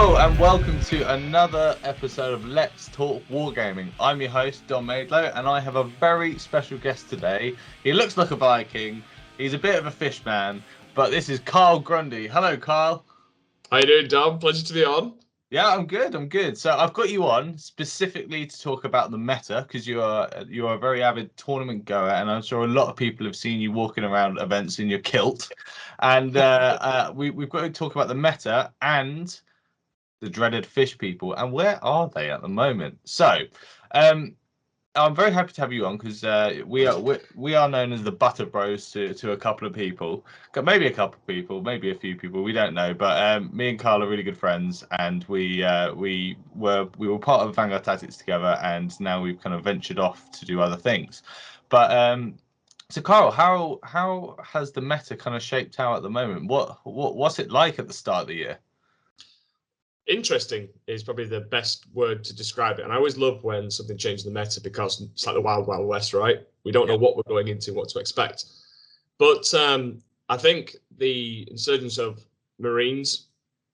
Hello and welcome to another episode of Let's Talk Wargaming. I'm your host, Don Maidlow, and I have a very special guest today. He looks like a Viking, he's a bit of a fish man, but this is Carl Grundy. Hello, Carl. How you doing, Dom? Pleasure to be on. Yeah, I'm good. So I've got you on specifically to talk about the meta, because you are a very avid tournament goer, and I'm sure a lot of people have seen you walking around events in your kilt. And we've got to talk about the meta and the dreaded fish people, and where are they at the moment? So I'm very happy to have you on, because we are known as the Butter Bros to a couple of people, maybe a couple of people, maybe a few people, we don't know, but me and Carl are really good friends, and we were part of Vanguard Tactics together, and now we've kind of ventured off to do other things. But so Carl, how has the meta kind of shaped out at the moment? What's it like at the start of the year? Interesting is probably the best word to describe it. And I always love when something changes the meta, because it's like the wild, wild west, right? We don't know what we're going into, what to expect. But I think the insurgence of Marines,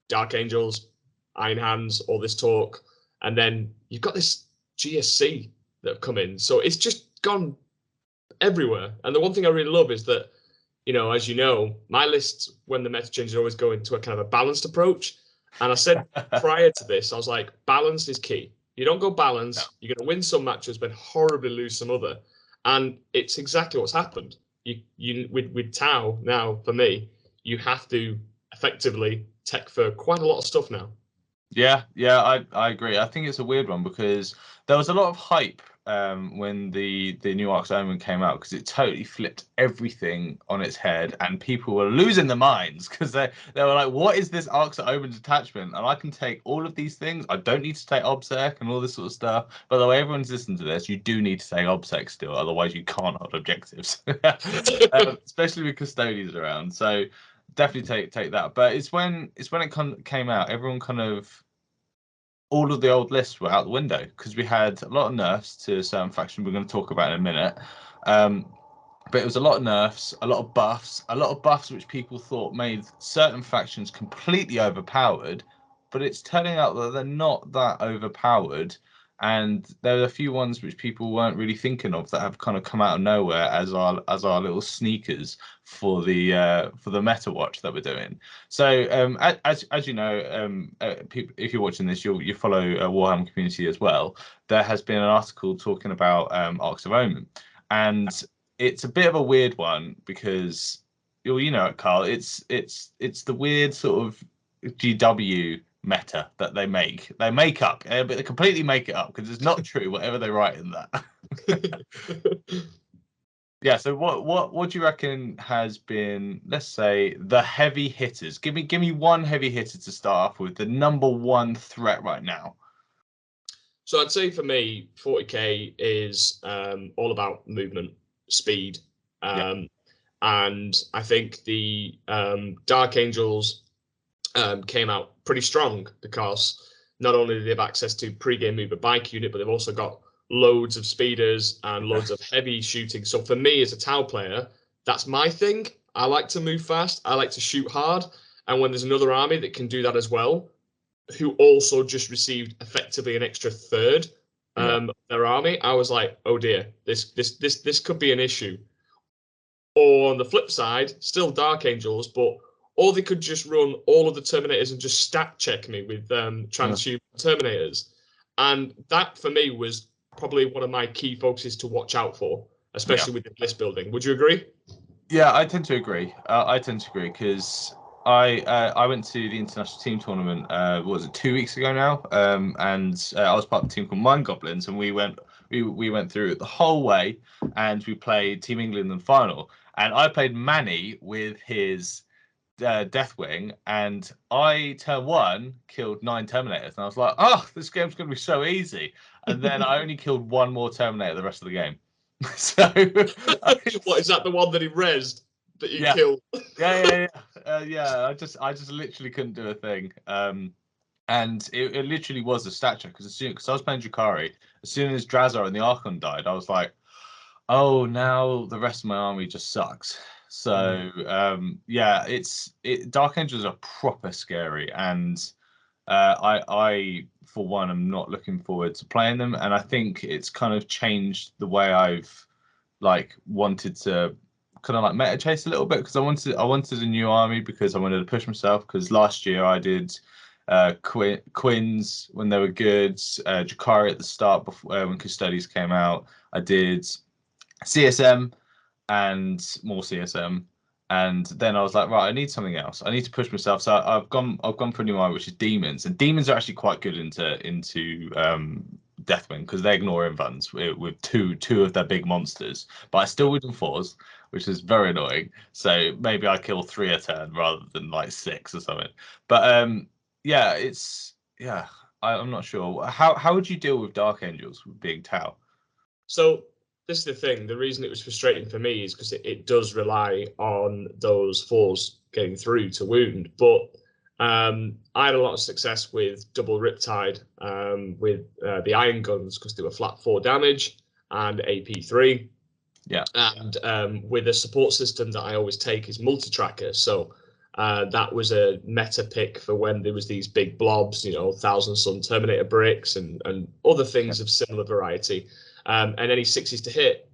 Dark Angels, Iron Hands, all this talk, and then you've got this GSC that have come in. So it's just gone everywhere. And the one thing I really love is that, as you know, my lists, when the meta changes, always go into a kind of a balanced approach. And I said prior to this, I was like, balance is key. You don't go balance, you're going to win some matches, but horribly lose some other. And it's exactly what's happened. You with Tau now, for me, you have to effectively tech for quite a lot of stuff now. Yeah, I agree. I think it's a weird one, because there was a lot of hype when the new Arks Omen came out, because it totally flipped everything on its head, and people were losing their minds, because they were like, what is this Arks Omen detachment? And I can take all of these things. I don't need to take OBSEC and all this sort of stuff. By the way, everyone's listening to this, you do need to take OBSEC still, otherwise you can't hold objectives, especially with custodians around. So definitely take that. But it's when it came out, everyone kind of, all of the old lists were out the window, because we had a lot of nerfs to certain factions we're going to talk about in a minute. But it was a lot of nerfs, a lot of buffs which people thought made certain factions completely overpowered, but it's turning out that they're not that overpowered. And there are a few ones which people weren't really thinking of that have kind of come out of nowhere as our little sneakers for the meta watch that we're doing. So as you know, people, if you're watching this, you follow Warhammer community as well. There has been an article talking about Arks of Omen, and it's a bit of a weird one, because you know it, Carl. It's the weird sort of GW meta that they make up, but they completely make it up, because it's not true whatever they write in that. Yeah, so what do you reckon has been, let's say, the heavy hitters? Give me one heavy hitter to start off with, the number one threat right now. So I'd say for me, 40k is all about movement, speed, and I think the Dark Angels came out pretty strong, because not only do they have access to pre-game movement bike unit, but they've also got loads of speeders and loads of heavy shooting. So for me as a Tau player, that's my thing. I like to move fast. I like to shoot hard. And when there's another army that can do that as well, who also just received effectively an extra third their army, I was like, oh dear, this could be an issue. Or on the flip side, still Dark Angels, but or they could just run all of the Terminators and just stat check me with transhuman Terminators. And that, for me, was probably one of my key focuses to watch out for, especially with the list building. Would you agree? Yeah, I tend to agree. Because I went to the international team tournament. What was it, 2 weeks ago now? And I was part of the team called Mind Goblins, and we went through it the whole way, and we played Team England in the final. And I played Manny with his Deathwing, and I turn one killed 9 Terminators, and I was like, oh, this game's going to be so easy. And then I only killed one more Terminator the rest of the game. So what is that, the one that he rezzed that you killed? Yeah. I just literally couldn't do a thing. And it literally was a stat check, because I was playing Drukhari, as soon as Drazar and the Archon died, I was like, oh, now the rest of my army just sucks. So Dark Angels are proper scary, and I for one am not looking forward to playing them, and I think it's kind of changed the way I've like wanted to kind of like meta chase a little bit, because I wanted a new army because I wanted to push myself, because last year I did Quins when they were good, Jakari at the start before when Custodes came out. I did CSM and more CSM, and then I was like, right, I need something else. I need to push myself. So I've gone for a new army, which is demons, and demons are actually quite good into Deathwing, because they ignore invuns with two of their big monsters. But I still would do 4s, which is very annoying. So maybe I kill 3 a turn rather than like 6 or something. But yeah, I'm not sure. How would you deal with Dark Angels being Tau? So this is the thing. The reason it was frustrating for me is because it does rely on those 4s getting through to wound. But I had a lot of success with double Riptide with the Iron Guns, because they were flat 4 damage and AP3. Yeah. And with a support system that I always take is multi-tracker. So that was a meta pick for when there was these big blobs, 1,000 Sun Terminator bricks and other things of similar variety. And any 6s to hit,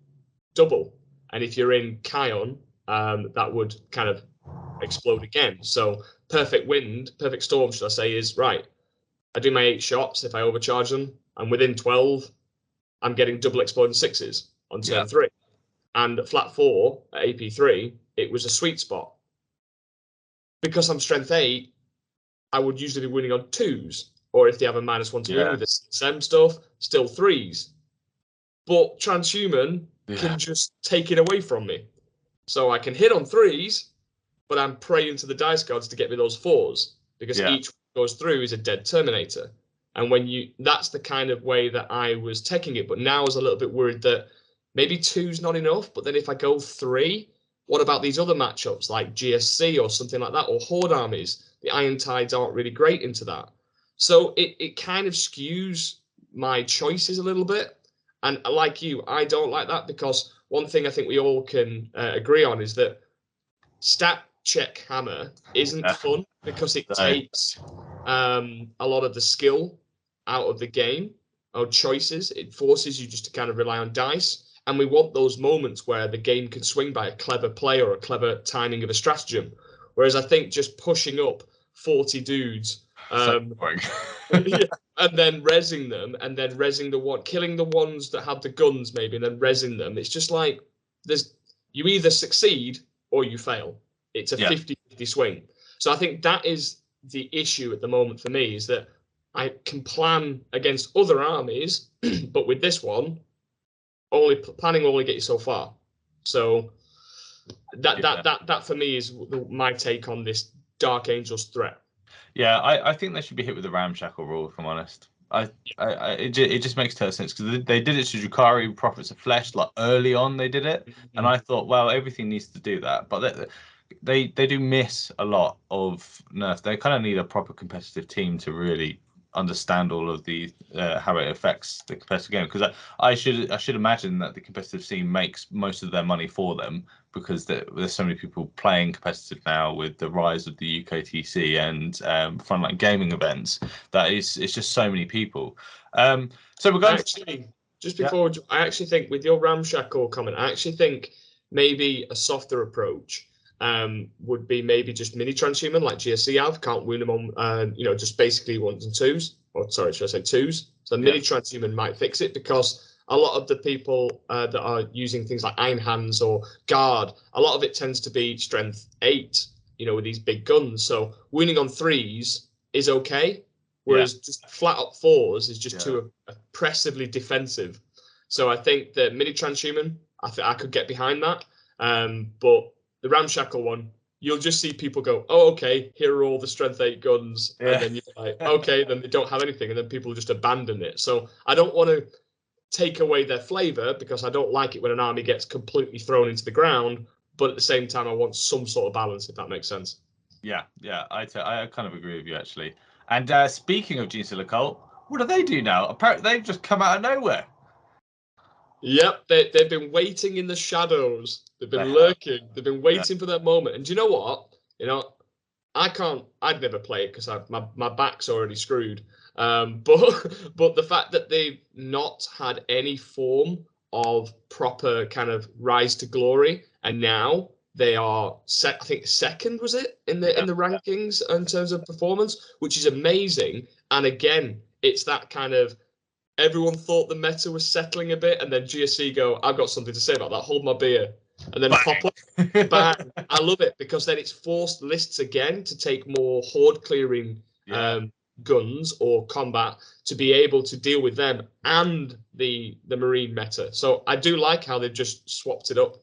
double. And if you're in Kion, that would kind of explode again. So perfect storm, should I say, is right. I do my 8 shots. If I overcharge them, and within 12, I'm getting double exploding 6s on turn 3. And at flat 4 at AP3, it was a sweet spot. Because I'm strength 8, I would usually be winning on 2s. Or if they have a -1 to win with the CSM stuff, still 3s. But Transhuman can just take it away from me. So I can hit on 3s, but I'm praying to the dice gods to get me those 4s, because each one goes through is a dead Terminator. And that's the kind of way that I was taking it. But now I was a little bit worried that maybe 2's not enough, but then if I go 3, what about these other matchups like GSC or something like that, or Horde armies? The Iron Tides aren't really great into that. So it kind of skews my choices a little bit. And like you, I don't like that, because one thing I think we all can agree on is that stat check hammer isn't fun, because it takes a lot of the skill out of the game, or choices. It forces you just to kind of rely on dice. And we want those moments where the game can swing by a clever play or a clever timing of a stratagem. Whereas I think just pushing up 40 dudes and then rezzing them, and then rezzing killing the ones that have the guns maybe, and then rezzing them. It's just like you either succeed or you fail. It's a 50-50 swing. So I think that is the issue at the moment for me, is that I can plan against other armies, but with this one, planning will only get you so far. So that for me is my take on this Dark Angels threat. Yeah, I think they should be hit with the ramshackle rule, if I'm honest. It just makes total sense, because they did it to Jakari, Prophets of Flesh, like early on they did it, and I thought, well, everything needs to do that, but they do miss a lot of nerf. They kind of need a proper competitive team to really understand all of the how it affects the competitive game, because I should imagine that the competitive scene makes most of their money for them, because there's so many people playing competitive now with the rise of the UKTC and frontline gaming events, that it's just so many people. So we're going just before I actually think with your ramshackle comment, I actually think maybe a softer approach would be maybe just mini transhuman like GSC have, can't wound them on just basically 1s and 2s, or sorry, should I say 2s? So mini transhuman might fix it, because a lot of the people that are using things like Iron Hands or Guard, a lot of it tends to be strength 8, with these big guns. So wounding on 3s is okay, whereas just flat up 4s is just too oppressively defensive. So I think the mini transhuman, I could get behind that, but the ramshackle one, you'll just see people go, oh, okay, here are all the strength 8 guns. And then you're like, okay, then they don't have anything. And then people just abandon it. So I don't want to take away their flavor, because I don't like it when an army gets completely thrown into the ground. But at the same time, I want some sort of balance, if that makes sense. Yeah, I kind of agree with you, actually. And speaking of Genestealer Cult, what do they do now? Apparently, they've just come out of nowhere. Yep, they've been waiting in the shadows. They've been lurking. They've been waiting for that moment. And do you know what? I'd never play it because my back's already screwed. But the fact that they've not had any form of proper kind of rise to glory, and now they are I think second, was it, in the rankings in terms of performance, which is amazing. And again, it's that kind of, everyone thought the meta was settling a bit, and then GSC go, I've got something to say about that, hold my beer, and then pop up. Bang. I love it, because then it's forced lists again to take more horde clearing guns or combat to be able to deal with them and the marine meta. So I do like how they've just swapped it up.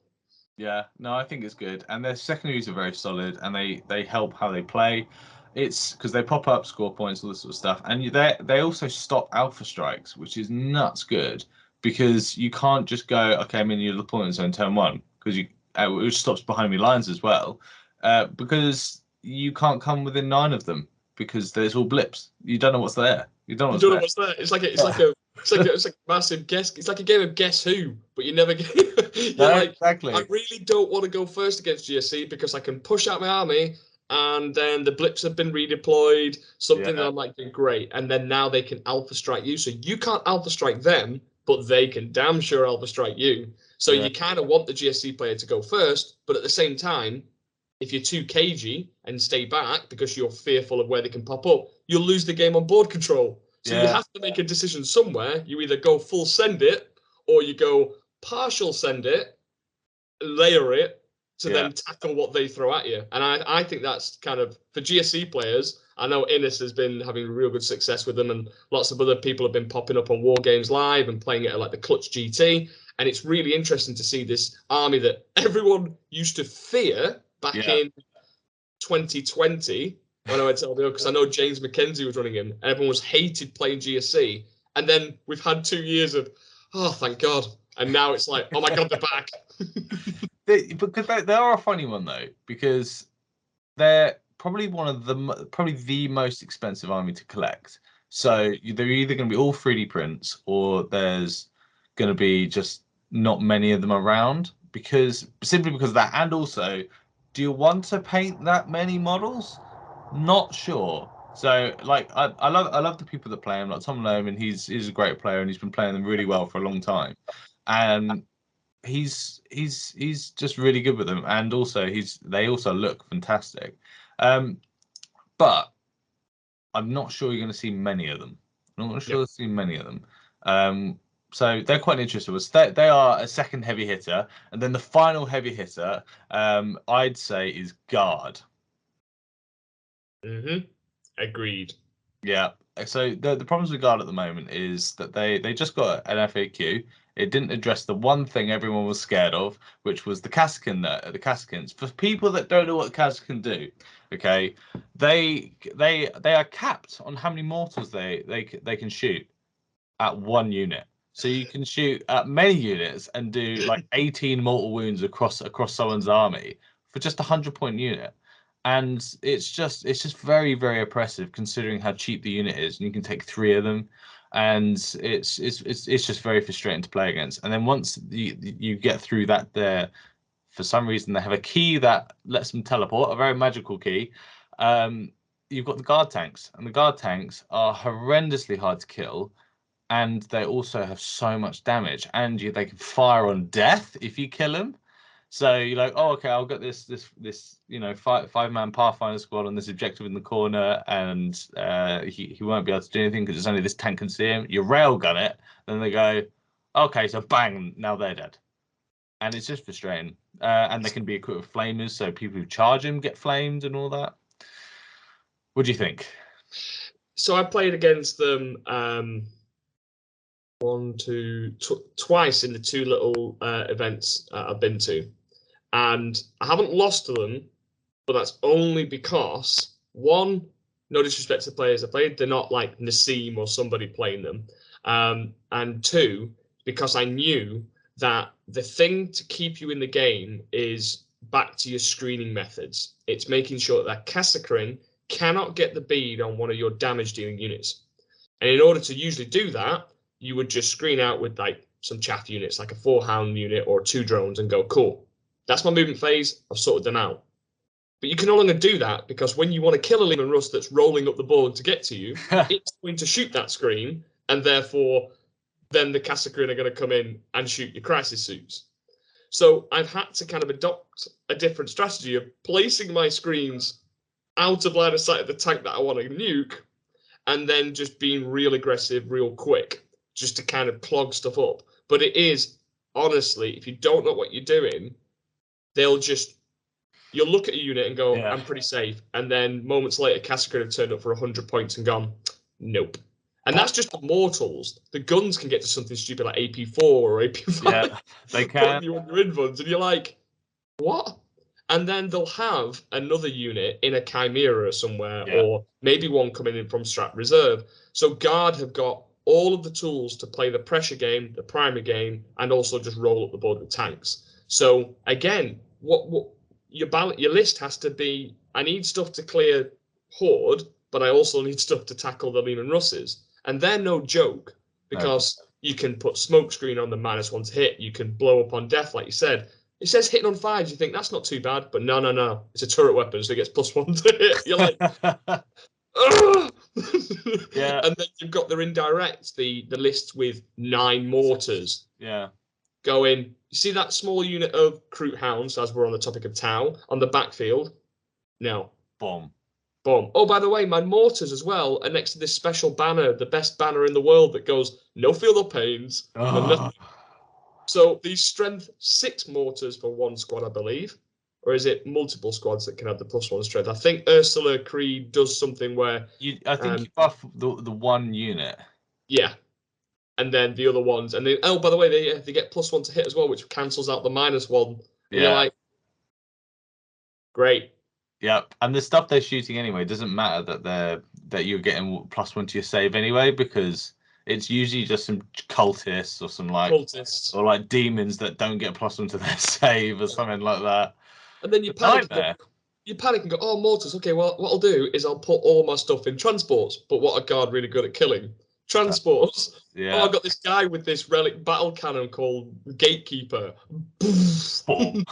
Yeah, no, I think it's good, and their secondaries are very solid, and they help how they play. It's because they pop up score points, all this sort of stuff, and they also stop alpha strikes, which is nuts good, because you can't just go, okay, I'm in your deployment zone turn one, because it stops behind me lines as well, because you can't come within 9 of them, because there's all blips. You don't know what's there. You don't know what's there. It's like a massive guess. It's like a game of Guess Who, but you never get. You're like, exactly. I really don't want to go first against GSC because I can push out my army, and then the blips have been redeployed. Something that I'm like, great, and then now they can alpha strike you, so you can't alpha strike them, but they can damn sure alpha strike you. So you kind of want the GSC player to go first, but at the same time, if you're too cagey and stay back because you're fearful of where they can pop up, you'll lose the game on board control. So you have to make a decision somewhere. You either go full send it, or you go partial send it, layer it to then tackle what they throw at you. And I think that's kind of, for GSC players, I know Innes has been having real good success with them, and lots of other people have been popping up on War Games Live and playing it at like the Clutch GT. And it's really interesting to see this army that everyone used to fear back in 2020 when I went to LBO, because I know James McKenzie was running him, and everyone was hated playing GSC. And then we've had 2 years of, oh, thank God. And now it's like, oh my God, they're back. Because they are a funny one though, because they're probably the most expensive army to collect. So they're either going to be all 3D prints, or there's going to be just not many of them around, simply because of that. And also, do you want to paint that many models? Not sure. So like I love the people that play him, like Tom Lohman. He's a great player, and he's been playing them really well for a long time. And he's just really good with them, and also they also look fantastic. But I'm not sure you're going to see many of them. I'm not sure you'll see many of them. So they're quite interesting. They are a second heavy hitter, and then the final heavy hitter, I'd say, is Guard. Agreed. Yeah. So the problems with Guard at the moment is that they just got an FAQ. It didn't address the one thing everyone was scared of, which was the Kasrkins. For people that don't know what Kasrkin do, okay, they are capped on how many mortals they can shoot at one unit. So you can shoot at many units and do like 18 mortal wounds across someone's army for just a 100-point unit. And it's just very, very oppressive considering how cheap the unit is, and you can take 3 of them, and it's just very frustrating to play against. And then once you get through that, there for some reason they have a key that lets them teleport, a very magical key. You've got the guard tanks, and the guard tanks are horrendously hard to kill, and they also have so much damage, and they can fire on death if you kill them. So you're like, oh, okay, I'll get this 5-man Pathfinder squad on this objective in the corner, and he won't be able to do anything because it's only this tank can see him. You railgun it, then they go, okay, so bang, now they're dead, and it's just frustrating. And they can be equipped with flamers, so people who charge him get flamed and all that. What do you think? So I played against them twice in the 2 little events I've been to. And I haven't lost to them, but that's only because, one, no disrespect to the players I played, they're not like Nassim or somebody playing them. And 2, because I knew that the thing to keep you in the game is back to your screening methods. It's making sure that Kasrkin cannot get the bead on one of your damage dealing units. And in order to usually do that, you would just screen out with like some chaff units, like a 4-hound unit or 2 drones, and go, cool. That's my movement phase. I've sorted them out. But you can no longer do that because when you want to kill a Leman Russ that's rolling up the board to get to you, it's going to shoot that screen, and therefore then the Kasserine are going to come in and shoot your crisis suits. So I've had to kind of adopt a different strategy of placing my screens out of line of sight of the tank that I want to nuke, and then just being real aggressive, real quick, just to kind of clog stuff up. But it is, honestly, if you don't know what you're doing, you'll look at a unit and go, I'm pretty safe. And then moments later, Kasserine have turned up for 100 points and gone, nope. And that's just the mortals. The guns can get to something stupid like AP4 or AP5. Yeah, they can. Putting you on your invuns, and you're like, what? And then they'll have another unit in a Chimera somewhere, or maybe one coming in from Strat Reserve. So Guard have got all of the tools to play the pressure game, the primer game, and also just roll up the board with tanks. So again, what your list has to be, I need stuff to clear Horde, but I also need stuff to tackle the Leman Russes. And they're no joke, because you can put smokescreen on the -1 to hit, you can blow up on death, like you said. It says hitting on 5s, you think that's not too bad, but no. It's a turret weapon, so it gets +1 to hit. You're like, yeah. And then you've got their indirect, the list with 9 mortars. Yeah. Going, you see that small unit of Kroot Hounds, as we're on the topic of Tau, on the backfield? No. Boom. Oh, by the way, my mortars as well are next to this special banner, the best banner in the world, that goes, no feel the pains. So these strength 6 mortars for 1 squad, I believe. Or is it multiple squads that can have the +1 strength? I think Ursula Creed does something where... I think you buff the one unit. Yeah. And then the other ones. And then, oh, by the way, they get +1 to hit as well, which cancels out the -1. And you're like, great. Yep, and the stuff they're shooting anyway doesn't matter that you're getting +1 to your save anyway, because it's usually just some cultists or some cultists or like demons that don't get +1 to their save or something like that. And then you panic and go, oh, mortars. Okay, well, what I'll do is I'll put all my stuff in transports. But what are Guard really good at killing? Transports. Yeah. Oh, I got this guy with this relic battle cannon called Gatekeeper. Oh,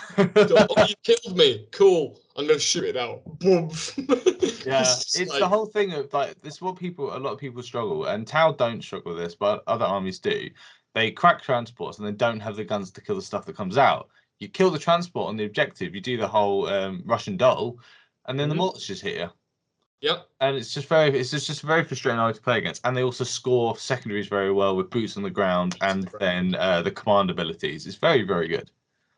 you killed me. Cool. I'm gonna shoot it now. Yeah, it's like, the whole thing of like, this is what a lot of people struggle, and Tau don't struggle with this, but other armies do. They crack transports and they don't have the guns to kill the stuff that comes out. You kill the transport on the objective, you do the whole Russian doll, and then the mortars just hit you. Yep. And it's just a very frustrating army to play against. And they also score secondaries very well with boots on the ground, and then the command abilities. It's very, very good.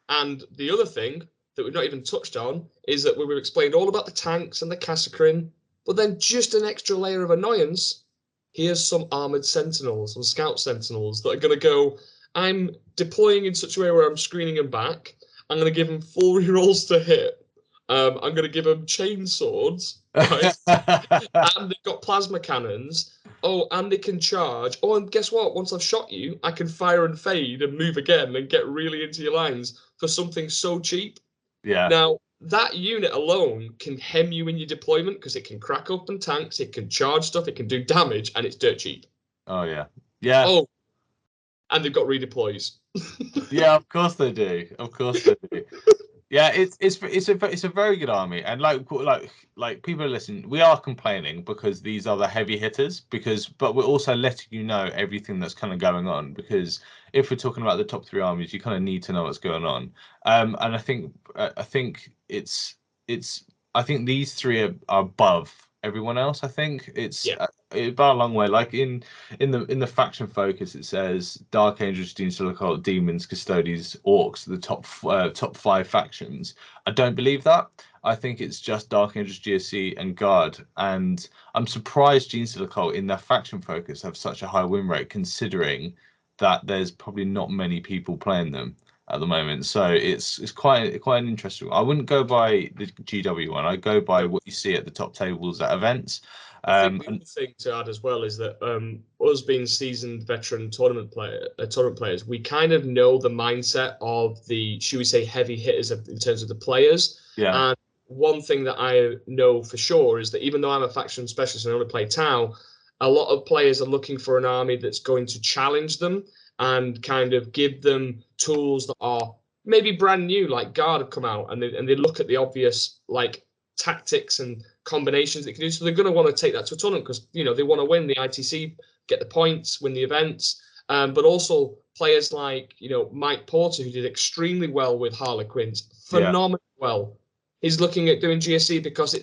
And the other thing that we've not even touched on is that we've explained all about the tanks and the Kasserine, but then just an extra layer of annoyance. Here's some armored sentinels, some scout sentinels that are going to go, I'm deploying in such a way where I'm screening them back. I'm going to give them full rerolls to hit. I'm going to give them chain swords, right? And they've got plasma cannons. Oh, and they can charge. Oh, and guess what? Once I've shot you, I can fire and fade and move again and get really into your lines for something so cheap. Yeah. Now, that unit alone can hem you in your deployment because it can crack open tanks, it can charge stuff, it can do damage, and it's dirt cheap. Oh, yeah. Yeah. Oh, and they've got redeploys. Yeah, of course they do. Of course they do. Yeah, it's a very good army, and like people are listening. We are complaining because these are the heavy hitters, but we're also letting you know everything that's kind of going on, because if we're talking about the top 3 armies, you kind of need to know what's going on. And I think these 3 are above everyone else. I think it's by a long way. Like in the faction focus, it says Dark Angels, Cult, Demons, Custodies, Orcs, the top 5 factions. I don't believe that. I think it's just Dark Angels, GSC, and Guard. And I'm surprised Cult in their faction focus have such a high win rate, considering that there's probably not many people playing them at the moment. So it's quite an interesting one. I wouldn't go by the GW one. I go by what you see at the top tables at events. I think the other thing to add as well is that us being seasoned veteran tournament players, we kind of know the mindset of the, should we say, heavy hitters in terms of the players. Yeah. And one thing that I know for sure is that even though I'm a faction specialist and I only play Tau, a lot of players are looking for an army that's going to challenge them and kind of give them tools that are maybe brand new, like Guard have come out, and they look at the obvious, like, tactics and combinations they can do. So they're going to want to take that to a tournament because, you know, they want to win the ITC, get the points, win the events. But also players like, you know, Mike Porter, who did extremely well with Harlequins, phenomenally well. He's looking at doing GSC because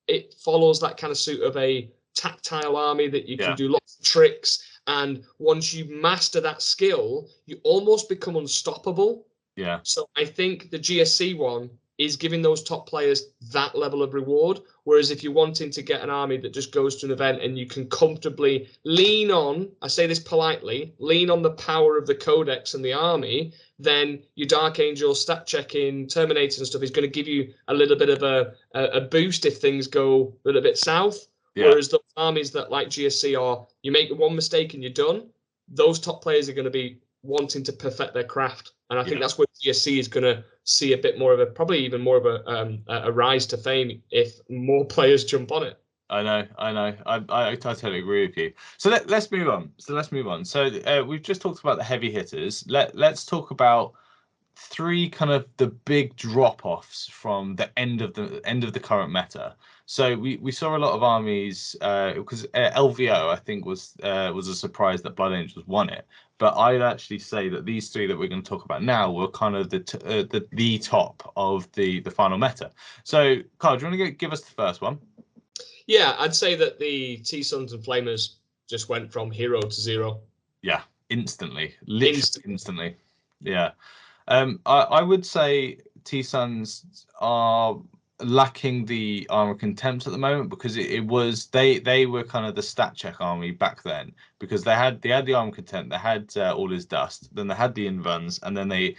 it follows that kind of suit of a tactile army that you can do lots of tricks. And once you master that skill, you almost become unstoppable. Yeah. So I think the GSC one is giving those top players that level of reward. Whereas if you're wanting to get an army that just goes to an event and you can comfortably lean on, I say this politely, lean on the power of the codex and the army, then your Dark Angel stat checking, Terminators and stuff is going to give you a little bit of a boost if things go a little bit south. Yeah. Whereas those armies that like GSC are, you make one mistake and you're done, those top players are going to be wanting to perfect their craft. And I think that's where GSC is going to see a bit more of a, probably even more of a rise to fame if more players jump on it. I know. I totally agree with you. So let's move on. So we've just talked about the heavy hitters. Let's talk about three kind of the big drop-offs from the end of the current meta. So we saw a lot of armies because LVO I think was a surprise that Blood Angels won it. But I'd actually say that these three that we're going to talk about now were kind of the top of the final meta. So Carl, do you want to give us the first one? Yeah, I'd say that the T-Suns and Flamers just went from hero to zero. Yeah, instantly, literally instantly. Yeah. I would say T-Suns are lacking the armor contempt at the moment because it was they were kind of the stat check army back then because they had the armor contempt, they had all his dust, then they had the invuns, and then the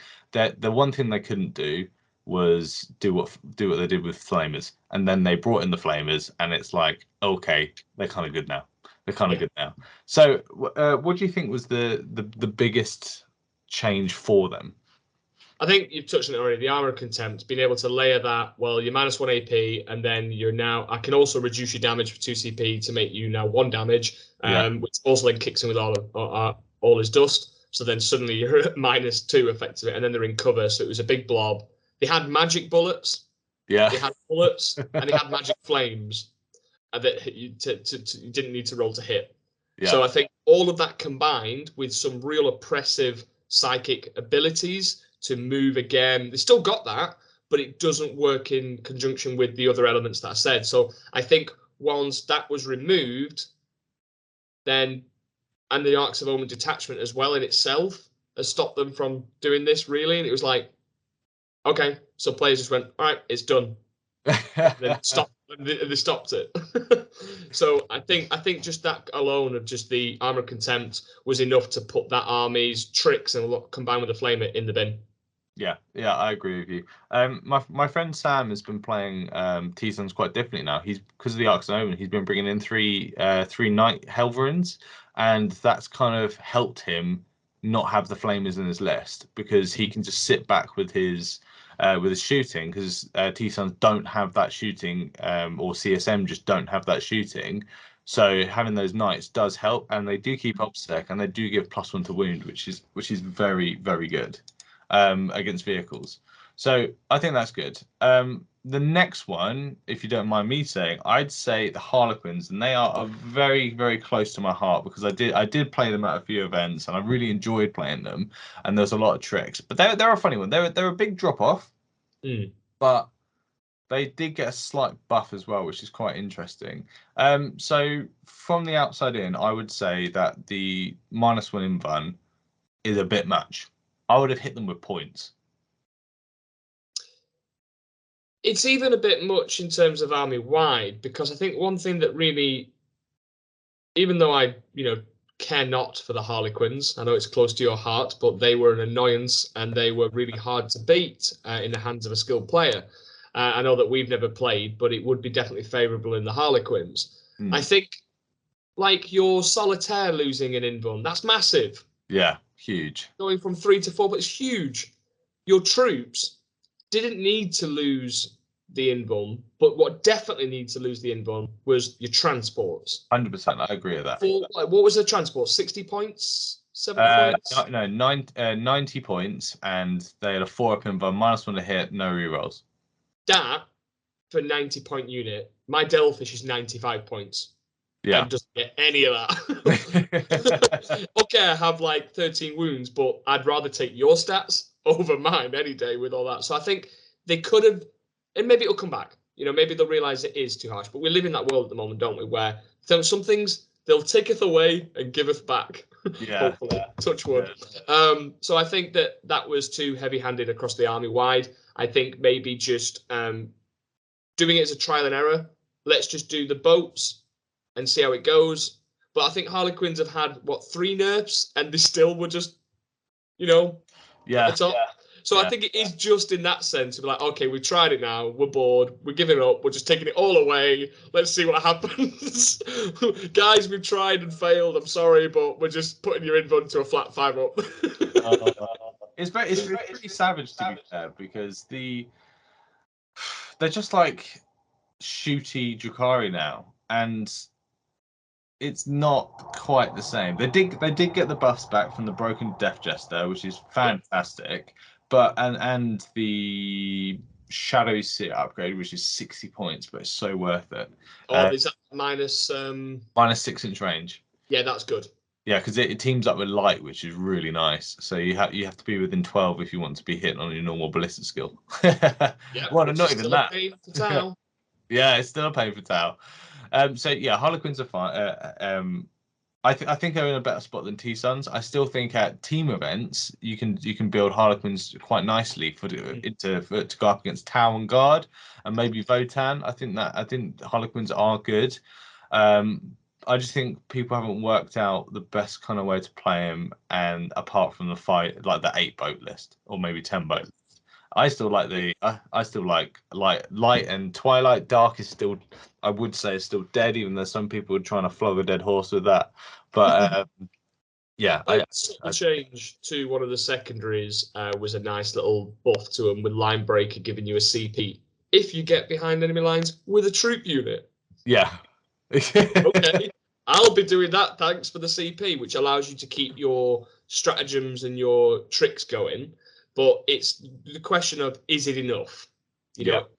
one thing they couldn't do was do what they did with Flamers, and then they brought in the Flamers, and it's like, okay, they're kind of good now. So what do you think was the biggest change for them? I think you've touched on it already. The armor contempt, being able to layer that. Well, you're -1 AP, and then you're now. I can also reduce your damage for 2 CP to make you now 1 damage, which also then kicks in with all his dust. So then suddenly you're at -2 effectively, and then they're in cover. So it was a big blob. They had magic bullets. Yeah. They had bullets, and they had magic flames that you didn't need to roll to hit. Yeah. So I think all of that combined with some real oppressive psychic abilities to move again. They still got that, but it doesn't work in conjunction with the other elements that I said. So I think once that was removed, then, and the Arks of Omen detachment as well in itself has stopped them from doing this really. And it was like, okay, so players just went, all right, it's done. Then they stopped it. So I think just that alone of just the armor contempt was enough to put that army's tricks and combined with the flamer in the bin. Yeah, I agree with you. My friend Sam has been playing T-Suns quite differently now. He's because of the Arks of Omen, he's been bringing in three Knight Helverins, and that's kind of helped him not have the Flamers in his list because he can just sit back with his shooting because T-Suns don't have that shooting, or CSM just don't have that shooting. So having those Knights does help, and they do keep obsec, and they do give +1 to wound, which is very, very good against vehicles. So I think that's good. The next one, if you don't mind me saying, I'd say the Harlequins, and they are very, very close to my heart because I did play them at a few events and I really enjoyed playing them, and there's a lot of tricks. But they're a funny one. They're a big drop off, but they did get a slight buff as well, which is quite interesting. So from the outside in, I would say that the -1 invuln is a bit much. I would have hit them with points. It's even a bit much in terms of army wide because I think one thing that really, even though I care not for the Harlequins, I know it's close to your heart, but they were an annoyance and they were really hard to beat in the hands of a skilled player. I know that we've never played, but it would be definitely favourable in the Harlequins. I think like your Solitaire losing an invuln, that's massive. Yeah, huge. Going from 3 to 4, but it's huge. Your troops didn't need to lose the invuln, but what definitely needs to lose the invuln was your transports. 100%, I agree with that. What was the transport? 60 points? 70 points? No, 90 points, and they had a 4-up invuln, -1 to hit, no rerolls. That for 90-point unit, my Devilfish is 95 points. Yeah. And doesn't get any of that. Okay, I have like 13 wounds, but I'd rather take your stats over mine any day with all that. So I think they could have, and maybe it'll come back. Maybe they'll realize it is too harsh. But we live in that world at the moment, don't we? Where some things they'll taketh away and giveth back. Yeah. Hopefully, touch wood. Yeah. So I think that was too heavy-handed across the army wide. I think maybe just doing it as a trial and error. Let's just do the boats and see how it goes. But I think Harlequins have had 3 nerfs, and they still were just, at the top. Yeah. So I think it is just in that sense of like, okay, we've tried it now, we're bored, we're giving up, we're just taking it all away. Let's see what happens. Guys, we've tried and failed. I'm sorry, but we're just putting your invuln to a flat 5 up. It's pretty savage to be fair, because they're just like shooty Drukhari now, and it's not quite the same. They did get the buffs back from the Broken Death Jester, which is fantastic. But and the Shadow Seer upgrade, which is 60 points, but it's so worth it. Is that minus 6-inch range? Yeah, that's good. Yeah, because it teams up with light, which is really nice. So you have to be within 12 if you want to be hit on your normal ballistic skill. Yeah, well, not even that. Pain for Tau. Yeah, it's still a pain for Tau. So yeah, Harlequins are fine. I think they're in a better spot than T-Suns. I still think at team events you can build Harlequins quite nicely to go up against Tau and Guard and maybe Votan. I think Harlequins are good. I just think people haven't worked out the best kind of way to play him, and apart from the fight, like the 8 boat list or maybe 10 boat. I still like light and Twilight. Dark is still, I would say, is still dead, even though some people are trying to flog a dead horse with that. But yeah, the change to one of the secondaries was a nice little buff to them with Line Breaker giving you a CP if you get behind enemy lines with a troop unit. Yeah. Okay, I'll be doing that. Thanks for the CP, which allows you to keep your stratagems and your tricks going. But it's the question of, is it enough?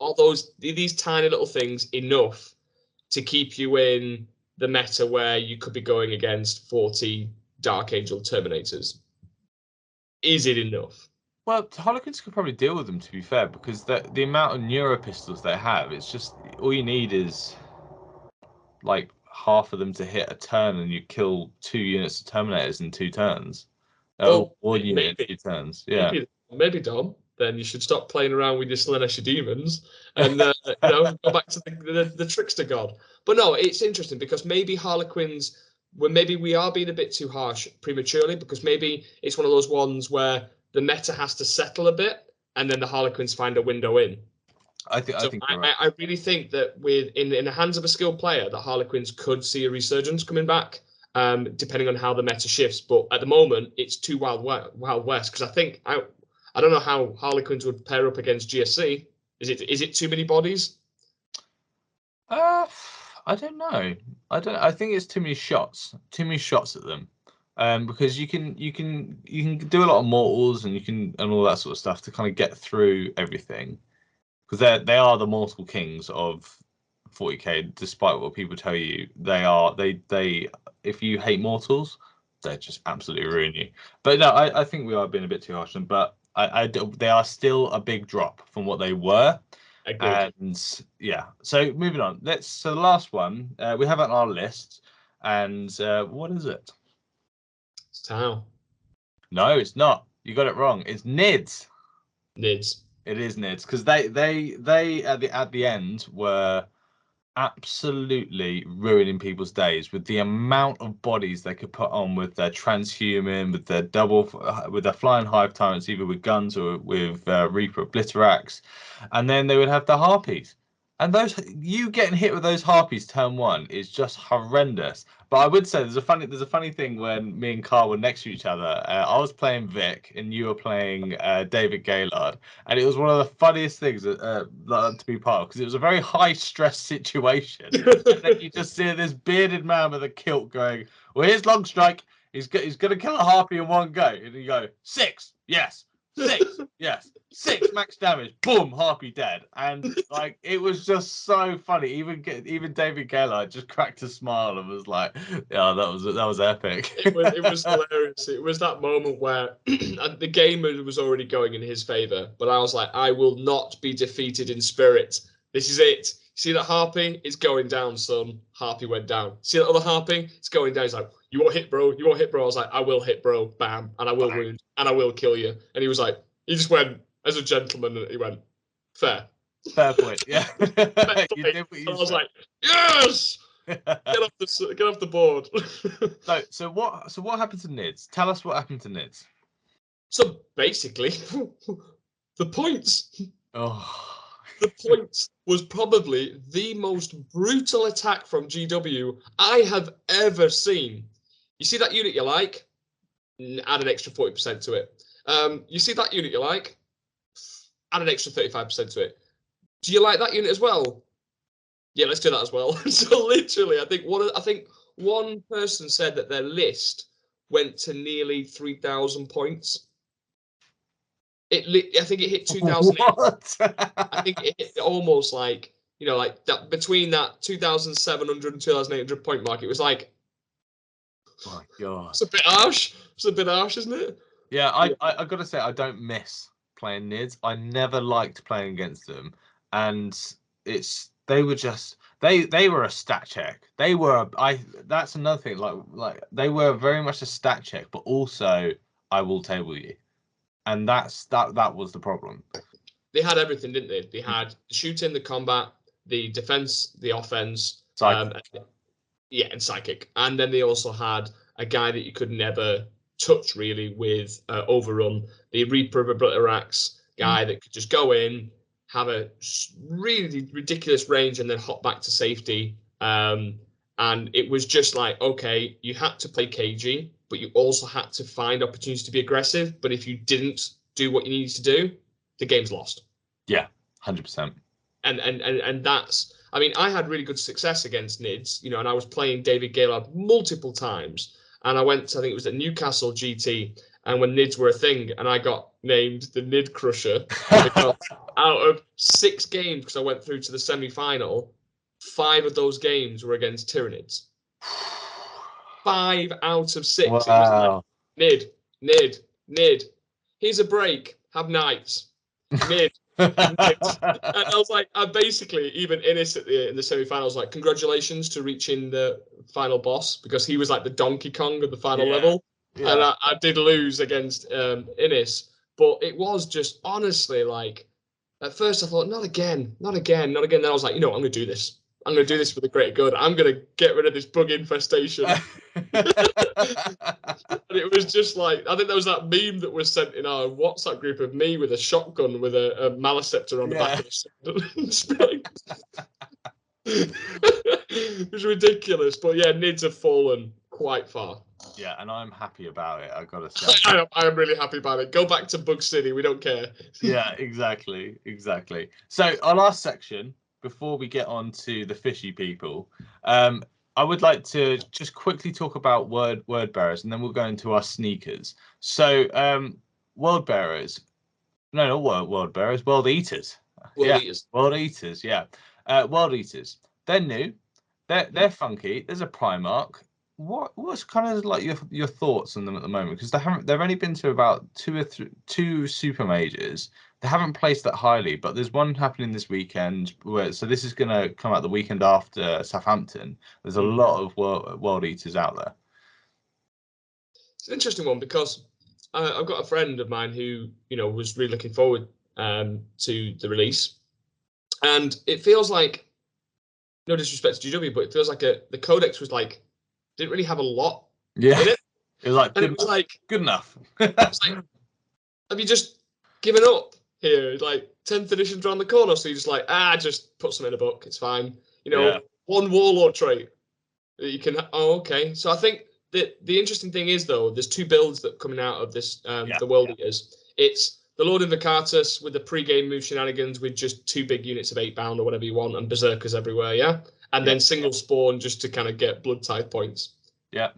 Are these tiny little things enough to keep you in the meta where you could be going against 40 Dark Angel Terminators? Is it enough? Well, Harlequins could probably deal with them, to be fair, because the amount of Neuro pistols they have, it's just all you need is like half of them to hit a turn, and you kill 2 units of Terminators in 2 turns. One unit in 2 turns. Yeah. Maybe Dom, then you should stop playing around with your Slanesh demons and go back to the trickster god. But no, it's interesting because maybe Harlequins, maybe we are being a bit too harsh prematurely, because maybe it's one of those ones where the meta has to settle a bit and then the Harlequins find a window in. I really think that in the hands of a skilled player, the Harlequins could see a resurgence coming back. Depending on how the meta shifts, but at the moment it's too wild west, because I think I don't know how Harlequins would pair up against GSC. Is it too many bodies? I don't know. I think it's too many shots at them. Because you can do a lot of mortals and all that sort of stuff to kind of get through everything, because they are the mortal kings of 40k. Despite what people tell you, they if you hate mortals, they just absolutely ruin you. But no, I think we are being a bit too harsh on them, but they are still a big drop from what they were. Agreed. And yeah, so moving on. So the last one we have on our list, and what is it? It's Tau. No, it's not. You got it wrong. It's Nids. Nids. It is Nids, because they at the end were absolutely ruining people's days with the amount of bodies they could put on with their transhuman, with their flying hive tyrants, either with guns or with Reaper Obliterax, and then they would have the harpies. And you getting hit with those harpies turn 1 is just horrendous. But I would say there's a funny thing when me and Carl were next to each other. I was playing Vic and you were playing David Gaylord, and it was one of the funniest things to be part of, because it was a very high stress situation. And then you just see this bearded man with a kilt going, "Well, here's Longstrike. He's going to kill a harpy in one go," and you go, 6, yes. 6, yes, 6 max damage, boom, Harpy dead. And like it was just so funny. Even David Geller just cracked a smile and was like, yeah, that was epic. It was hilarious. It was that moment where the game was already going in his favor, but I was like, I will not be defeated in spirit. This is it. See that Harpy? It's going down, son. Harpy went down. See that other Harpy? It's going down. He's like, you won't hit, bro. You won't hit, bro. I was like, I will hit, bro. Bam. And I will wound. And I will kill you. And he was like, he just went, as a gentleman, and he went, fair. Fair point, yeah. Fair point. You did what you and I was said. like, yes! Get off the board. So what happened to Nids? Tell us what happened to Nids. So basically, the points. Oh. The points was probably the most brutal attack from GW I have ever seen. You see that unit you like? Add an extra 40% to it. You see that unit you like? Add an extra 35% to it. Do you like that unit as well? Yeah, let's do that as well. So literally, I think one person said that their list went to nearly 3,000 points. I think it hit 2,008. I think it hit almost like, like that between that 2,700 and 2,800 point mark. It was like, oh my God, it's a bit harsh. It's a bit harsh, isn't it? Yeah, I gotta say I don't miss playing Nids. I never liked playing against them, and they were a stat check. That's another thing. Like they were very much a stat check, but also I will table you. And that was the problem. They had everything, didn't they? They had the shooting, the combat, the defense, the offense, and psychic. And then they also had a guy that you could never touch really with Overrun, the Reaper of Arks guy that could just go in, have a really ridiculous range, and then hop back to safety. And it was just like, okay, you had to play cagey, but you also had to find opportunities to be aggressive. But if you didn't do what you needed to do, the game's lost. Yeah, 100%. And that's, I mean, I had really good success against Nids, and I was playing David Gaylord multiple times. And I went, I think it was at Newcastle GT, and when Nids were a thing, and I got named the Nid Crusher because out of 6 games, because I went through to the semi-final, 5 of those games were against Tyranids. 5 out of 6. Wow. It was like, Nid. Here's a break. Have knights. Nid. And I was like, I basically, even Innis in the semi-finals, like, congratulations to reaching the final boss, because he was like the Donkey Kong of the final level. Yeah. And I did lose against Innis, but it was just honestly like, at first I thought, not again. Then I was like, I'm going to do this. I'm going to do this for the greater good. I'm going to get rid of this bug infestation. And it was just like, I think there was that meme that was sent in our WhatsApp group of me with a shotgun with a Maliceptor on the back of the It was ridiculous. But yeah, Nids have fallen quite far. Yeah, and I'm happy about it, I gotta say. I am really happy about it. Go back to Bug City, we don't care. Yeah, exactly. So our last section, before we get on to the fishy people, I would like to just quickly talk about word bearers, and then we'll go into our sneakers. So world bearers, no, not world bearers, world eaters. World eaters, yeah. World eaters. They're new. They're funky. There's a Primarch. What's kind of like your thoughts on them at the moment? Because they've only been to about 2 super majors. They haven't placed that highly, but there's one happening this weekend. So this is going to come out the weekend after Southampton. There's a lot of world eaters out there. It's an interesting one because I've got a friend of mine who was really looking forward to the release, and it feels like, no disrespect to GW, but it feels like the codex was like, didn't really have a lot in it. It was like, good enough. It's like, have you just given up here? Like 10th edition's around the corner, so you're just like, just put some in a book. It's fine. One warlord trait that you can. Oh, okay. So I think that the interesting thing is, though, there's 2 builds that are coming out of this. The World Eaters. It's the Lord Invocatus with the pre-game move shenanigans with just 2 big units of 8-bound or whatever you want, and berserkers everywhere. Yeah. And then single spawn just to kind of get blood tithe points. Yeah.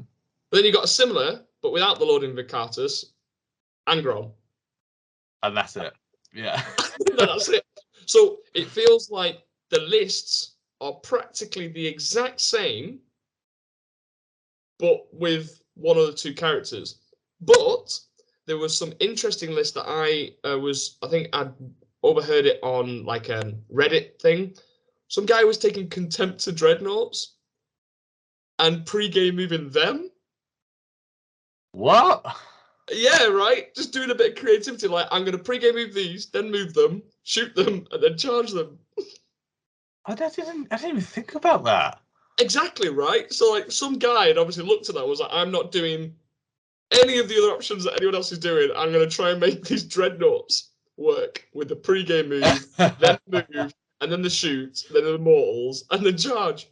But then you got a similar, but without the Lord Invocatus, Angron. And that's it. Yeah. That's it. So it feels like the lists are practically the exact same, but with one or two characters. But there was some interesting list that I think I'd overheard it on like a Reddit thing. Some guy was taking Contempt to Dreadnoughts and pre-game moving them. What? Yeah, right. Just doing a bit of creativity. Like, I'm going to pre-game move these, then move them, shoot them, and then charge them. I didn't even think about that. Exactly, right? So, like, some guy had obviously looked at that and was like, I'm not doing any of the other options that anyone else is doing. I'm going to try and make these dreadnoughts work with the pre-game move, then move, and then the shoot, then the mortals, and then charge.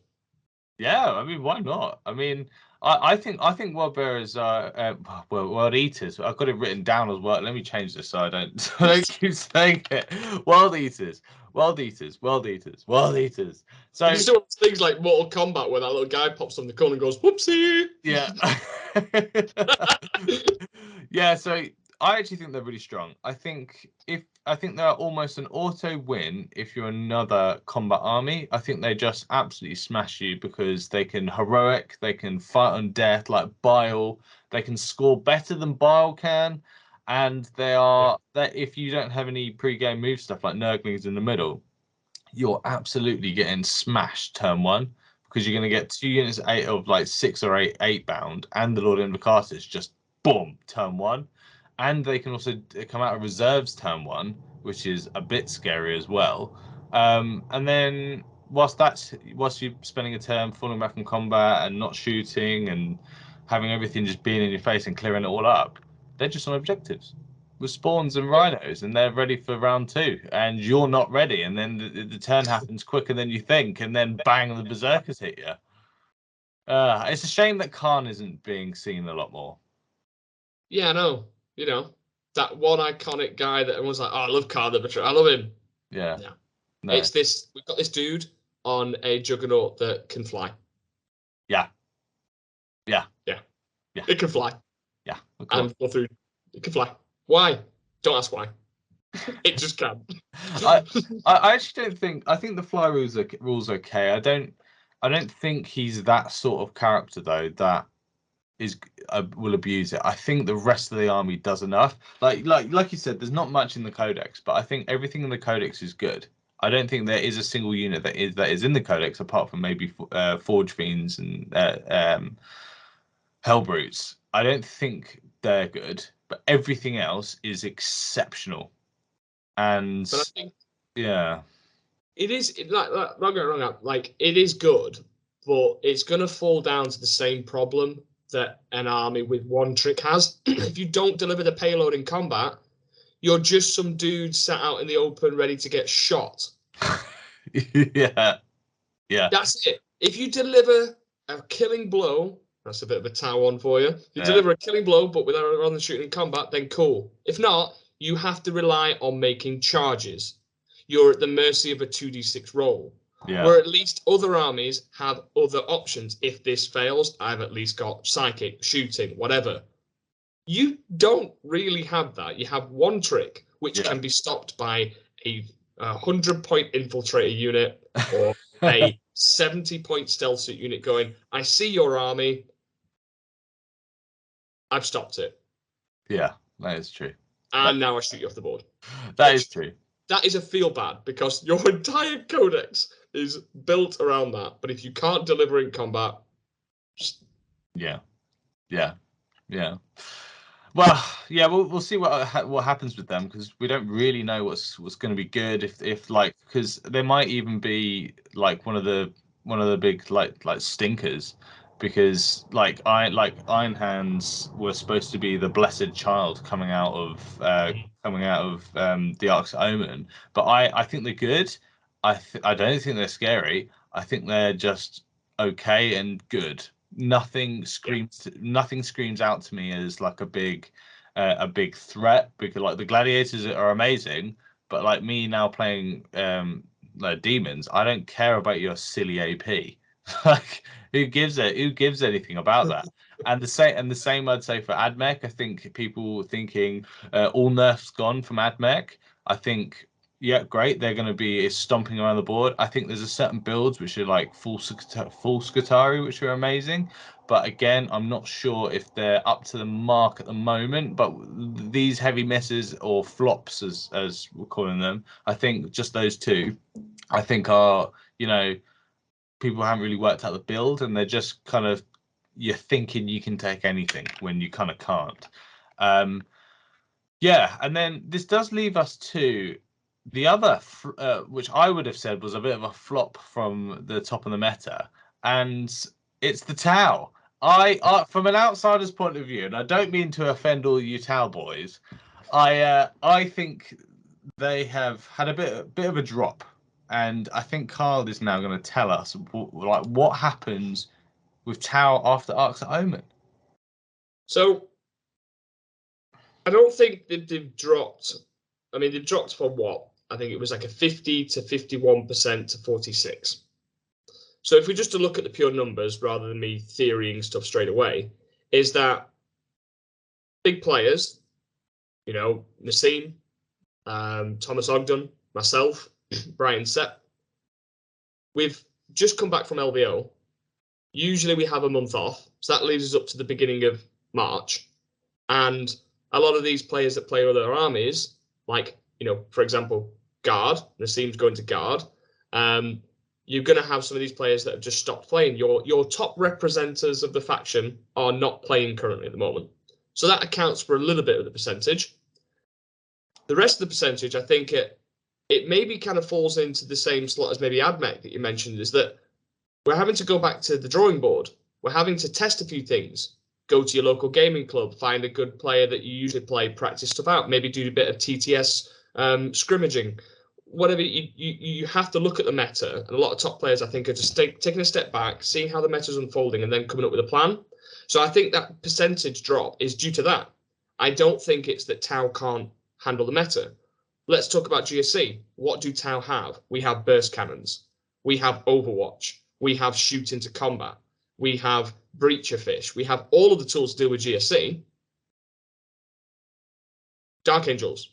Yeah, I mean, why not? I mean, I think world bearers are world eaters. I've got it written down as well. Let me change this so I don't keep saying it. World eaters, world eaters, world eaters, world eaters. So you just do things like Mortal Kombat where that little guy pops on the corner and goes, "Whoopsie!" Yeah. Yeah, so I actually think they're really strong. I think they're almost an auto win if you're another combat army. I think they just absolutely smash you because they can heroic, they can fight on death like Bile, they can score better than Bile can, and that if you don't have any pre-game move stuff like Nurglings in the middle, you're absolutely getting smashed turn one. Because you're going to get 2 units of like 6 or 8 bound, and the Lord Invocatus just boom turn one, and they can also come out of reserves turn one, which is a bit scary as well. And then whilst you're spending a turn falling back in combat and not shooting and having everything just being in your face and clearing it all up, they're just on objectives with spawns and rhinos, and they're ready for round 2, and you're not ready, and then the turn happens quicker than you think, and then bang, the berserkers hit you. It's a shame that Khan isn't being seen a lot more. Yeah, no, you know, that one iconic guy that everyone's like, "Oh, I love Khan the Betrayer. I love him." Yeah. Yeah, No. it's this. We've got this dude on a juggernaut that can fly. Yeah. Yeah. Yeah. Yeah. It can fly. Yeah. Of course. And go through. It can fly. Why? Don't ask why. It just can. I actually don't think. I think the fly rules okay. I don't think he's that sort of character though that will abuse it. I think the rest of the army does enough. Like you said, there's not much in the codex, but I think everything in the codex is good. I don't think there is a single unit that is in the codex apart from maybe Forge Fiends and Hellbrutes. I don't think they're good, but everything else is exceptional. And But I think yeah, it is like not get wrong. Like it is good, but it's going to fall down to the same problem that an army with one trick has. If you don't deliver the payload in combat, you're just some dude sat out in the open ready to get shot. yeah. That's it. If you deliver a killing blow, that's a bit of a Taiwan for you. If you deliver a killing blow, but without on the shooting in combat, then cool. If not, you have to rely on making charges. You're at the mercy of a 2d6 roll. Yeah. Where at least other armies have other options. If this fails, I've at least got psychic, shooting, whatever. You don't really have that. You have one trick, which can be stopped by a 100-point infiltrator unit or a 70-point stealth suit unit going, I see your army. I've stopped it. Yeah, that is true. And now I shoot you off the board. That is true. That is a feel bad because your entire codex is built around that. But if you can't deliver in combat, just... yeah. Well, yeah, we'll see what happens with them because we don't really know what's going to be good if like because there might even be like one of the big like stinkers because like Iron Hands were supposed to be the blessed child coming out of the Arks Omen, but I think they're good. I don't think they're scary. I think they're just okay and good. Nothing screams out to me as like a big threat because like the gladiators are amazing, but like me now playing like demons, I don't care about your silly AP. Like who gives anything about that? And the same I'd say for AdMech. I think people thinking all nerfs gone from AdMech. I think, yeah, great. They're going to be stomping around the board. I think there's a certain builds which are like full Skitarii, which are amazing. But again, I'm not sure if they're up to the mark at the moment. But these heavy misses or flops, as we're calling them, I think just those two, I think are, people haven't really worked out the build, and they're just kind of, you're thinking you can take anything when you kind of can't. Yeah, and then this does leave us to the other, which I would have said was a bit of a flop from the top of the meta, and it's the Tau. From an outsider's point of view, and I don't mean to offend all you Tau boys, I think they have had a bit of a drop, and I think Carl is now going to tell us what happens with Tau after Arks Omen. So I don't think they've dropped. I mean, they've dropped from what? I think it was like a 50 to 51% to 46. So if we just to look at the pure numbers rather than me theorying stuff straight away, is that big players, Nassim, Thomas Ogden, myself, Brian Sepp, we've just come back from LVO. Usually we have a month off, so that leaves us up to the beginning of March. And a lot of these players that play other armies, like, for example, Guard, Nassim's going to Guard, you're going to have some of these players that have just stopped playing. Your top representatives of the faction are not playing currently at the moment. So that accounts for a little bit of the percentage. The rest of the percentage, I think it maybe kind of falls into the same slot as maybe AdMech that you mentioned, is that we're having to go back to the drawing board. We're having to test a few things. Go to your local gaming club, find a good player that you usually play, practice stuff out, maybe do a bit of TTS scrimmaging. Whatever, you have to look at the meta, and a lot of top players, I think, are just taking a step back, seeing how the meta is unfolding, and then coming up with a plan. So I think that percentage drop is due to that. I don't think it's that Tau can't handle the meta. Let's talk about GSC. What do Tau have? We have burst cannons. We have Overwatch. We have shoot into combat. We have breacher fish. We have all of the tools to deal with GSC. Dark Angels.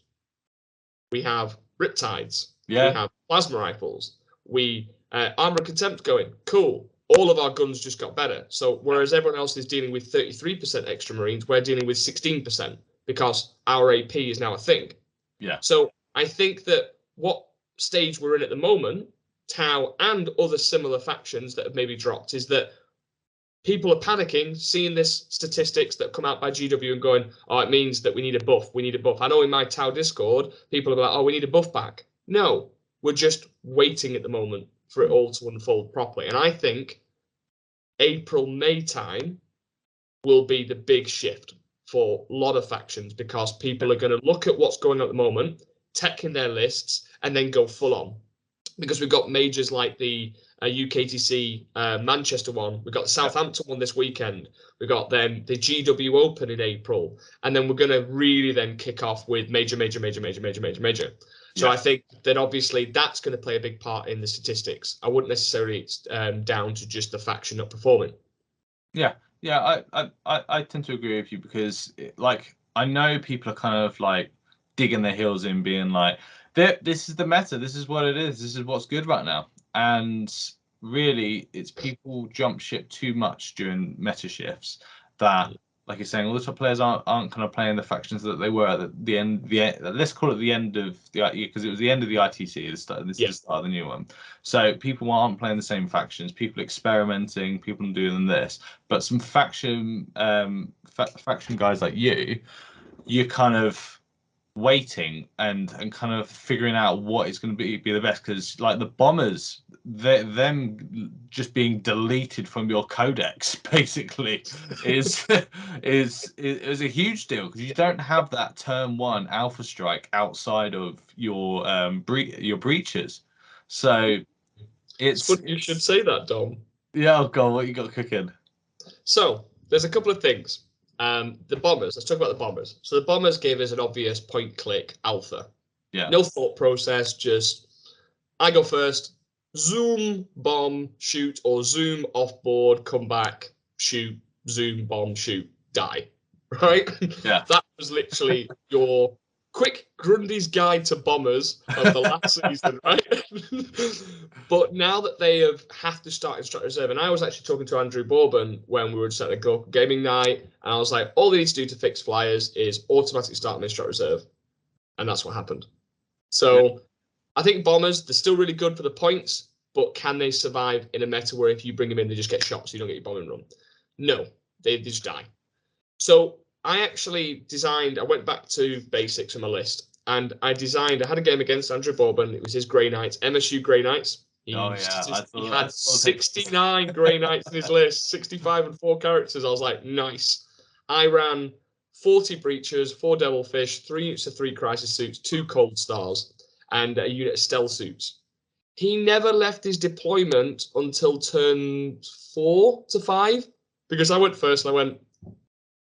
We have Riptides. Yeah. We have plasma rifles. We armor contempt going. Cool. All of our guns just got better. So whereas everyone else is dealing with 33% extra Marines, we're dealing with 16% because our AP is now a thing. Yeah. So I think that what stage we're in at the moment, Tau and other similar factions that have maybe dropped, is that people are panicking, seeing this statistics that come out by GW and going, oh, it means that we need a buff. We need a buff. I know in my Tau Discord, people are like, oh, we need a buff back. No, we're just waiting at the moment for it all to unfold properly. And I think April, May time will be the big shift for a lot of factions, because people are going to look at what's going on at the moment, tech in their lists, and then go full on. Because we've got majors like the UKTC Manchester one, we've got the Southampton one this weekend, we've got then the GW Open in April, and then we're going to really then kick off with major. So I think that obviously that's going to play a big part in the statistics. I wouldn't necessarily down to just the faction not performing. Yeah, I tend to agree with you, because I know people are kind of like digging their heels in, being like, this is the meta, this is what it is, this is what's good right now. And really, it's people jump ship too much during meta shifts that, like you're saying, all the top players aren't kind of playing the factions that they were at the end. Let's call it the end of the, because it was the end of the ITC. This is the start of the new one. So people aren't playing the same factions. People experimenting. People doing this. But some faction guys like you're kind of waiting and kind of figuring out what is going to be the best, because like the bombers, them just being deleted from your codex basically is a huge deal, because you don't have that turn 1 alpha strike outside of your breaches. So it's you should say that, Dom. Yeah, oh god, what you got cooking? So there's a couple of things. The bombers, let's talk about the bombers. So the bombers gave us an obvious point click alpha. Yeah. No thought process, just I go first, zoom, bomb, shoot, or zoom off board, come back, shoot, zoom, bomb, shoot, die. Right? Yeah. That was literally your quick Grundy's guide to bombers of the last season, right? But now that they have to start Instructor Reserve, and I was actually talking to Andrew Bourbon when we were just at the gaming night, and I was like, all they need to do to fix flyers is automatically start them Instructor Reserve. And that's what happened. So I think bombers, they're still really good for the points, but can they survive in a meta where if you bring them in, they just get shot so you don't get your bombing run? No, they just die. So I actually designed, I went back to basics on my list, and I had a game against Andrew Bourbon. It was his Grey Knights, MSU Grey Knights. He had 69 Grey Knights in his list, 65 and 4 characters. I was like, nice. I ran 40 Breachers, 4 Devilfish, 3 units of 3 Crisis Suits, 2 Cold Stars, and a unit of Stealth Suits. He never left his deployment until turn 4 to 5, because I went first and I went,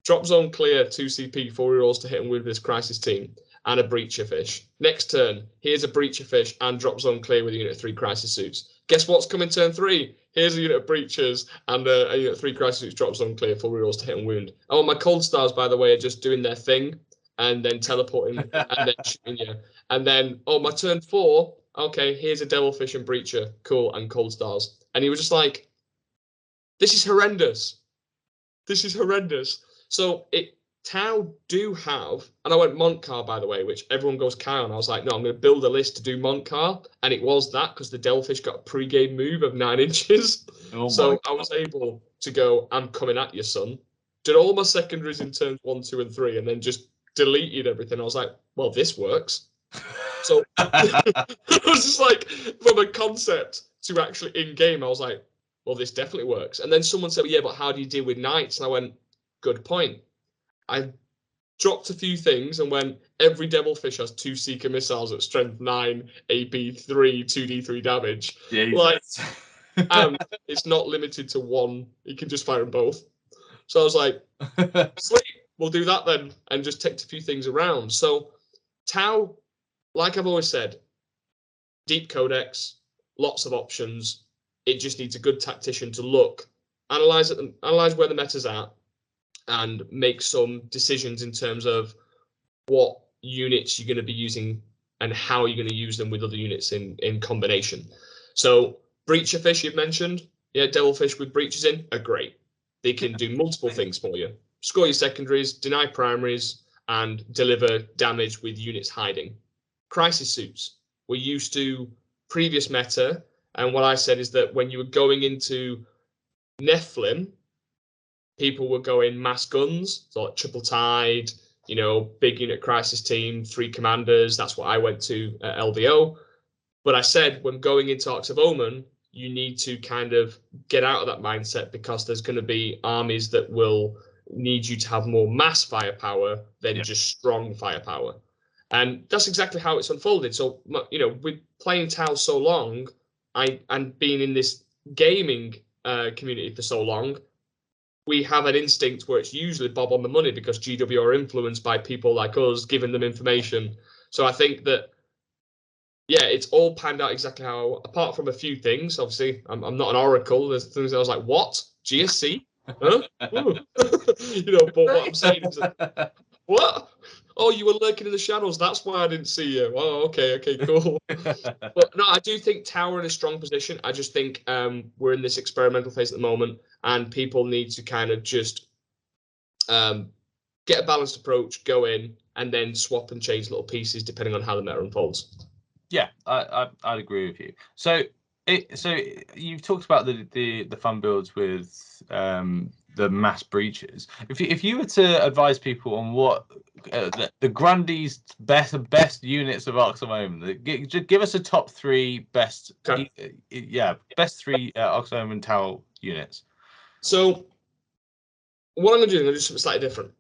drop zone clear, 2 CP, 4 rerolls to hit him with this Crisis team, and a Breacher Fish. Next turn, here's a Breacher Fish and drop zone clear with a unit of 3 Crisis Suits. Guess what's coming turn 3? Here's a unit of Breachers and a unit of 3 Crisis Suits, drop zone clear, 4 rerolls to hit and wound. Oh, my Cold Stars, by the way, are just doing their thing and then teleporting and then shooting you. And then, oh, my turn 4, okay, here's a Devilfish and Breacher, cool, and Cold Stars. And he was just like, this is horrendous. This is horrendous. So Tau do have, and I went Montcar, by the way, which everyone goes Kai on. I was like, no, I'm going to build a list to do Montcar. And it was that because the Devilfish got a pre-game move of 9 inches. Oh so I was able to go, I'm coming at you, son. Did all my secondaries in turns 1, 2, and 3, and then just deleted everything. I was like, well, this works. So I was just like, from a concept to actually in-game, I was like, well, this definitely works. And then someone said, well, yeah, but how do you deal with Knights? And I went, good point. I dropped a few things and went, every Devilfish has 2 Seeker missiles at strength 9, AP 3, 2d3 damage. Jesus. And it's not limited to 1. You can just fire them both. So I was like, sweet, we'll do that then, and just take a few things around. So Tau, like I've always said, deep codex, lots of options. It just needs a good tactician to look, analyze where the meta's at, and make some decisions in terms of what units you're going to be using and how you're going to use them with other units in combination. So Breacher Fish you've mentioned, yeah, Devilfish with Breachers in are great. They can do multiple things for you. Score your secondaries, deny primaries, and deliver damage with units hiding. Crisis Suits, we're used to previous meta, and what I said is that when you were going into Nephilim, people were going mass guns, so like Triple Tide, big unit crisis team, 3 commanders. That's what I went to at LVO. But I said when going into Arks of Omen, you need to kind of get out of that mindset because there's going to be armies that will need you to have more mass firepower than just strong firepower. And that's exactly how it's unfolded. So, with playing Tau so long, and being in this gaming community for so long, we have an instinct where it's usually bob on the money because GW are influenced by people like us giving them information. So I think that, it's all panned out exactly how, apart from a few things. Obviously, I'm not an oracle. There's things I was like, what? GSC? Huh? But what I'm saying is that, what? Oh, you were lurking in the shadows. That's why I didn't see you. Oh, okay, cool. But no, I do think Tower in a strong position. I just think we're in this experimental phase at the moment, and people need to kind of just get a balanced approach, go in, and then swap and change little pieces depending on how the meta unfolds. Yeah, I'd agree with you. So you've talked about the fun builds with the mass breaches. If you were to advise people on what the Grundy's best units of Arks of Omen, give us a top 3 best. Okay. Best 3 Arks of Omen Tau units. So what I'm going to do, I'm going to do something slightly different.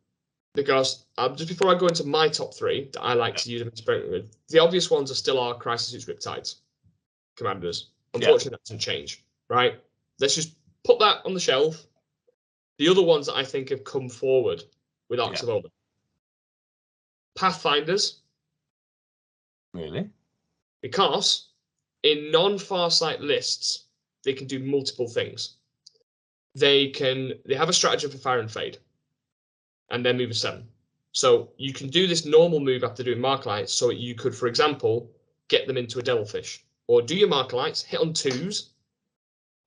Because just before I go into my top 3 that I like to use and experiment with, the obvious ones are still our Crisis Suits Riptides commanders. Unfortunately, that doesn't change, right? Let's just put that on the shelf. The other ones that I think have come forward with Arks of Omen. Pathfinders. Really? Because in non-Farsight lists, they can do multiple things. they have a strategy for fire and fade, and then move a 7. So you can do this normal move after doing marker lights. So you could, for example, get them into a devilfish, or do your marker lights, hit on 2s,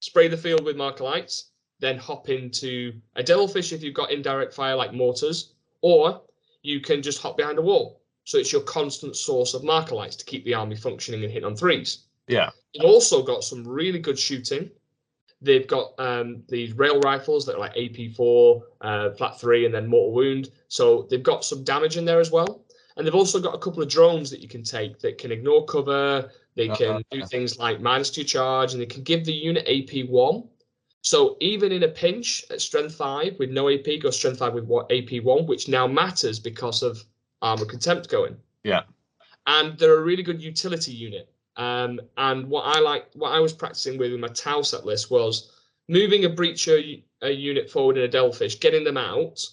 spray the field with marker lights, then hop into a devilfish if you've got indirect fire like mortars, or you can just hop behind a wall. So it's your constant source of marker lights to keep the army functioning and hitting on 3s. Yeah. They've also got some really good shooting. They've got these rail rifles that are like AP4, flat 3, and then mortal wound. So they've got some damage in there as well. And they've also got a couple of drones that you can take that can ignore cover. They can do things like -2 charge, and they can give the unit AP1. So even in a pinch at strength 5 with no AP, go strength 5 with AP1, which now matters because of armor contempt going. Yeah. And they're a really good utility unit. And what I was practicing with my Tau set list was moving a breacher unit forward in a Devilfish, getting them out,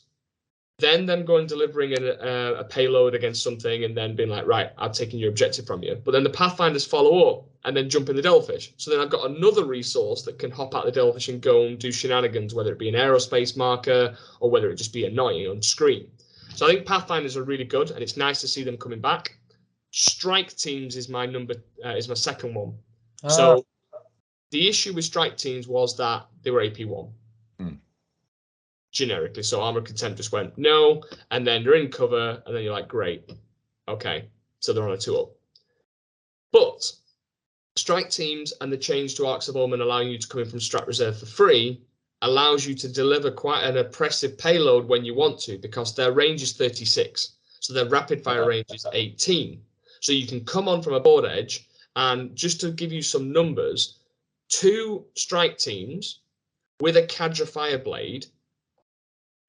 then them going delivering a payload against something, and then being like, right, I've taken your objective from you. But then the Pathfinders follow up and then jump in the Devilfish. So then I've got another resource that can hop out the Devilfish and go and do shenanigans, whether it be an aerospace marker or whether it just be annoying on screen. So I think Pathfinders are really good, and it's nice to see them coming back. Strike teams is my second one. So the issue with strike teams was that they were AP1 generically. So armor contempt just went no, and then you're in cover, and then you're like, great, okay, so they're on a 2-up. But strike teams and the change to Arks of Omen allowing you to come in from strat reserve for free allows you to deliver quite an oppressive payload when you want to, because their range is 36, so their rapid fire range is 18. So you can come on from a board edge, and just to give you some numbers, 2 strike teams with a Cadra Fireblade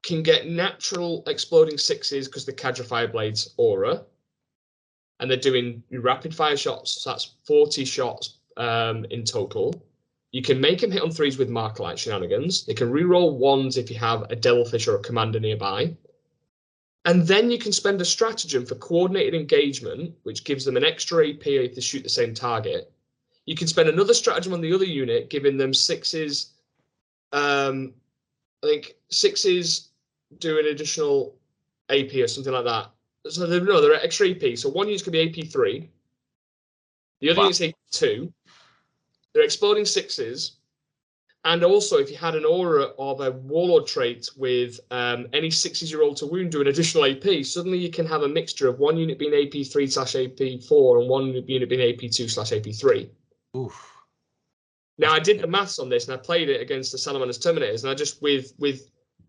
can get natural exploding 6s because the Cadra Fireblade's aura, and they're doing rapid fire shots, so that's 40 shots in total. You can make them hit on 3s with marker light shenanigans. They can reroll 1s if you have a Devilfish or a commander nearby. And then you can spend a stratagem for coordinated engagement, which gives them an extra AP if they shoot the same target. You can spend another stratagem on the other unit, giving them 6s. I think 6s do an additional AP or something like that. So they're extra AP. So one unit's going to be AP3. The other unit's AP2. They're exploding 6s. And also, if you had an aura of a warlord trait with any 6s you roll to wound do an additional AP, suddenly you can have a mixture of one unit being AP3/AP4 and one unit being AP2/AP3. Oof. Now, I did the maths on this, and I played it against the Salamander's Terminators, and I just, with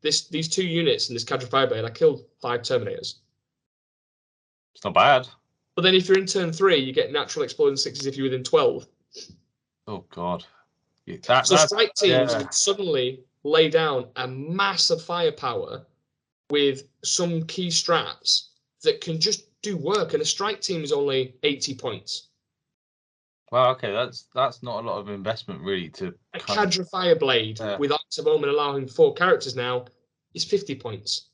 these 2 units and this Cadra Fireblade, I killed 5 Terminators. It's not bad. But then if you're in turn 3, you get natural exploding 6s if you're within 12. Oh, God. So strike teams can suddenly lay down a massive firepower with some key strats that can just do work, and a strike team is only 80 points. Well, okay, that's not a lot of investment really to. A Cadra Fireblade with Arks of Omen allowing 4 characters now is 50 points.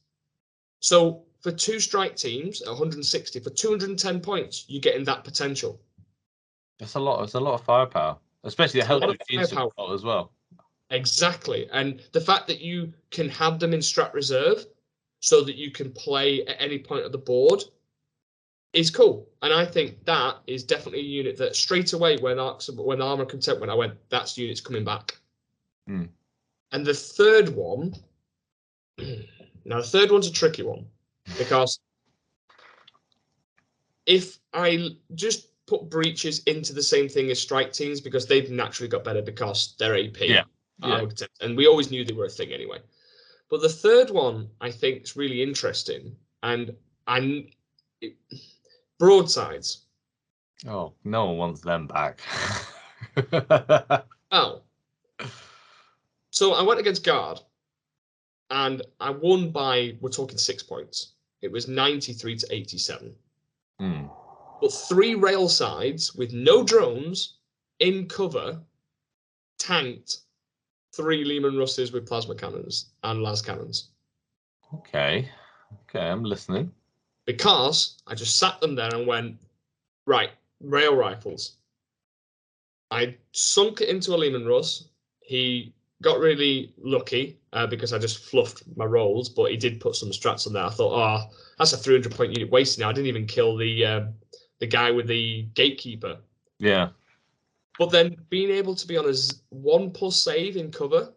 So for 2 strike teams at 160, for 210 points, you're getting that potential. It's a lot of firepower. Especially the help as well. Exactly. And the fact that you can have them in strat reserve so that you can play at any point of the board is cool. And I think that is definitely a unit that straight away when Armor Contempt went, I went, that's units coming back. And the third one, now the third one's a tricky one, because if I just put breaches into the same thing as strike teams, because they've naturally got better because they're AP. Yeah. And we always knew they were a thing anyway. But the third one I think is really interesting, and broadsides. Oh, no one wants them back. Oh. So I went against Guard, and I won by, we're talking 6 points. It was 93 to 87. But 3 rail sides with no drones in cover tanked 3 Lehman Russes with plasma cannons and las cannons. Okay, I'm listening. Because I just sat them there and went, right, rail rifles. I sunk it into a Lehman Russ. He got really lucky because I just fluffed my rolls, but he did put some strats on there. I thought, oh, that's a 300-point unit wasted now. I didn't even kill the guy with the gatekeeper. Yeah. But then being able to be on a 1+ save in cover.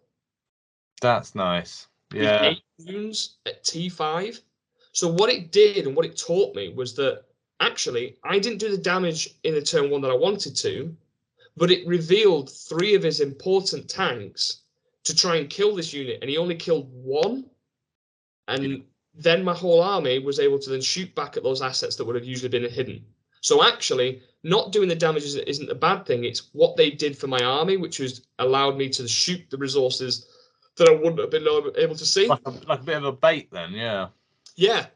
That's nice. Yeah. With 8 wounds at T5. So what it did and what it taught me was that actually I didn't do the damage in the turn 1 that I wanted to, but it revealed 3 of his important tanks to try and kill this unit, and he only killed 1. And then my whole army was able to then shoot back at those assets that would have usually been hidden. So actually, not doing the damage isn't a bad thing. It's what they did for my army, which has allowed me to shoot the resources that I wouldn't have been able to see. Like a bit of a bait then, yeah. Yeah.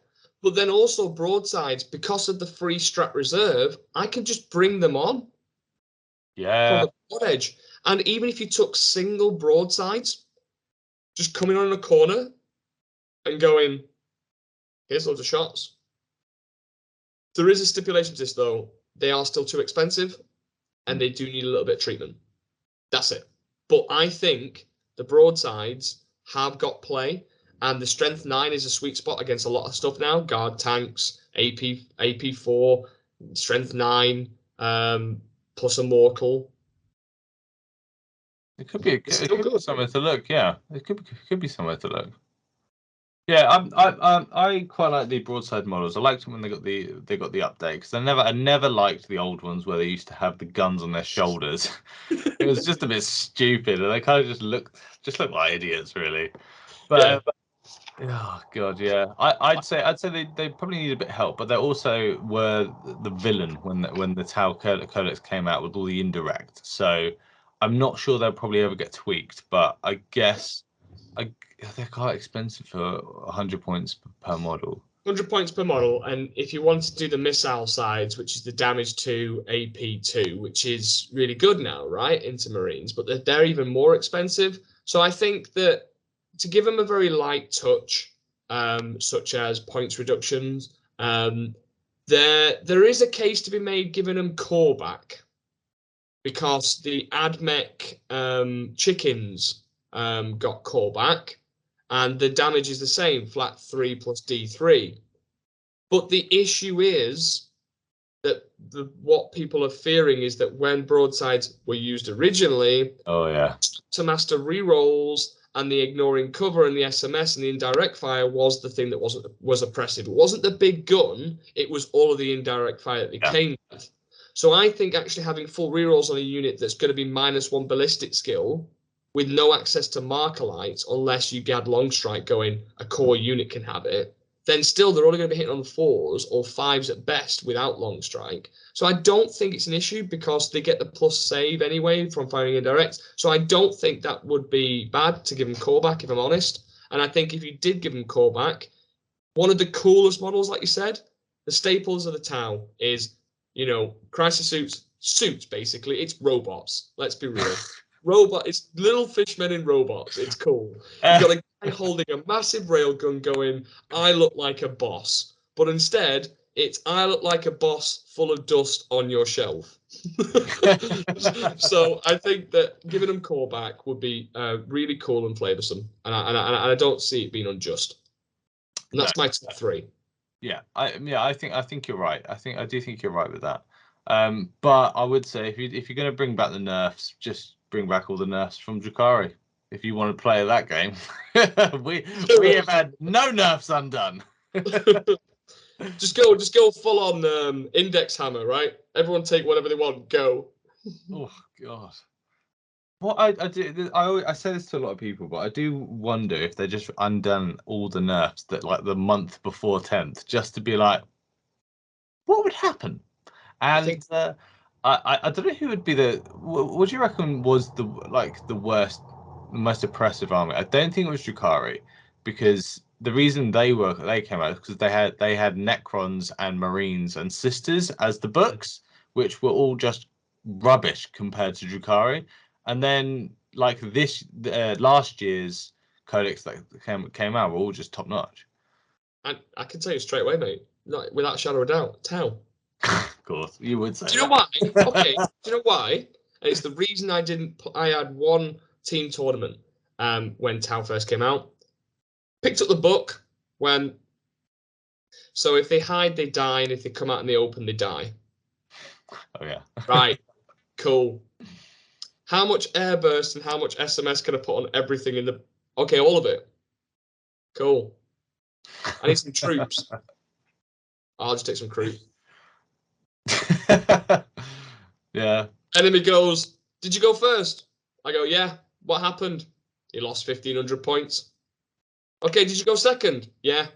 But then also broadsides, because of the free strat reserve, I can just bring them on. Yeah. From the broad edge. And even if you took single broadsides, just coming on a corner and going, here's loads of shots. There is a stipulation to this, though. They are still too expensive, and they do need a little bit of treatment. That's it. But I think the broadsides have got play, and the strength 9 is a sweet spot against a lot of stuff now. Guard tanks, AP4, strength 9, plus a mortal. It could be somewhere to look. Yeah, it could be somewhere to look. Yeah, I quite like the broadside models. I liked them when they got the update, because I never liked the old ones where they used to have the guns on their shoulders. It was just a bit stupid, and they kind of just looked like idiots, really. But oh god, yeah. I'd say they probably need a bit of help, but they also were the villain when the Tau Codex came out with all the indirect. So I'm not sure they'll probably ever get tweaked, but I guess they're quite expensive for 100 points per model. 100 points per model, and if you want to do the missile sides, which is the damage to AP2, which is really good now, right, into Marines, but they're even more expensive. So I think that to give them a very light touch, such as points reductions, there is a case to be made giving them core back, because the AdMech chickens got core back, and the damage is the same, flat 3 plus D3. But the issue is that what people are fearing is that when broadsides were used originally, to master rerolls and the ignoring cover and the SMS and the indirect fire was the thing that was oppressive. It wasn't the big gun, it was all of the indirect fire that they came with. So I think actually having full rerolls on a unit that's going to be -1 ballistic skill with no access to marker lights, unless you get long strike going, a core unit can have it, then still they're only going to be hitting on 4s or 5s at best without long strike. So I don't think it's an issue, because they get the plus save anyway from firing indirect. So I don't think that would be bad to give them core back, if I'm honest. And I think if you did give them core back, one of the coolest models, like you said, the staples of the Tau is, crisis suits basically. It's robots. Let's be real. It's little fishmen in robots. It's cool. You've got a guy holding a massive railgun going, I look like a boss. But instead, it's I look like a boss full of dust on your shelf. So I think that giving them core back would be really cool and flavoursome. And I don't see it being unjust. And that's my top 3. Yeah, I think you're right. I do think you're right with that. But I would say if you're going to bring back the nerfs, just bring back all the nerfs from Drukhari. If you want to play that game, we have had no nerfs undone. just go full on index hammer, right? Everyone take whatever they want. Go. Oh god. What I say this to a lot of people, but I do wonder if they just undone all the nerfs that like the month before 10th, just to be like, what would happen? And I don't know who would be what do you reckon was the worst, the most oppressive army? I don't think it was Drukhari, because the reason they came out is because they had Necrons and Marines and Sisters as the books, which were all just rubbish compared to Drukhari. And then like this last year's codex that came out were all just top notch. And I can tell you straight away, mate, without a shadow of a doubt, Tau. Of course, you would say. Do you know why? Okay, do you know why? And it's the reason I had one team tournament, when Tau first came out. Picked up the book when. So if they hide, they die, and if they come out in the open, they die. Oh yeah. Right. Cool. How much airburst and how much SMS can I put on everything in the? Okay, all of it. Cool. I need some troops. I'll just take some creep. Yeah. Enemy goes, did you go first? I go, yeah. What happened? He lost 1,500 points. Okay, did you go second? Yeah.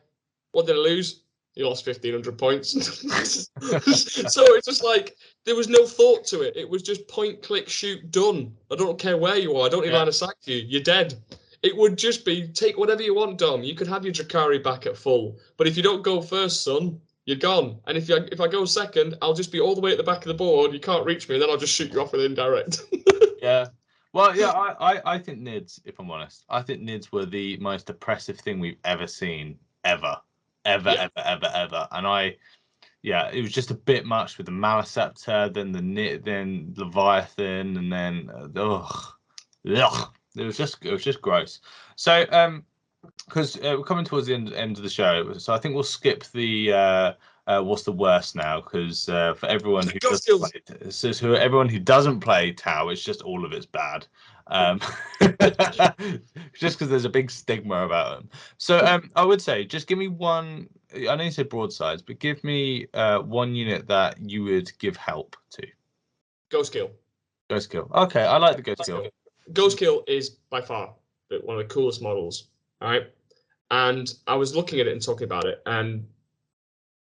What did I lose? He lost 1,500 points. So it's just like, there was no thought to it. It was just point, click, shoot, done. I don't care where you are. I don't need line of sight to you. You're dead. It would just be, take whatever you want, Dom. You could have your Drakari back at full. But if you don't go first, son, you're gone. And if I go second, I'll just be all the way at the back of the board. You can't reach me, and then I'll just shoot you off with indirect. Yeah. Well, yeah, I think NIDs, if I'm honest, I think NIDs were the most oppressive thing we've ever seen, ever. And it was just a bit much with the Maliceptor, then the NID, then Leviathan, and then it was just gross. So because we're coming towards the end of the show, so I think we'll skip the what's the worst now, because for everyone who doesn't play, so everyone who doesn't play Tau, it's just all of it's bad. Just because there's a big stigma about them. So I would say just give me one. I know you said broadsides, but give me one unit that you would give help to. Ghost Kill. Ghost Kill. Okay, I like the Ghost Kill. Ghost Kill is by far one of the coolest models. All right. And I was looking at it and talking about it, and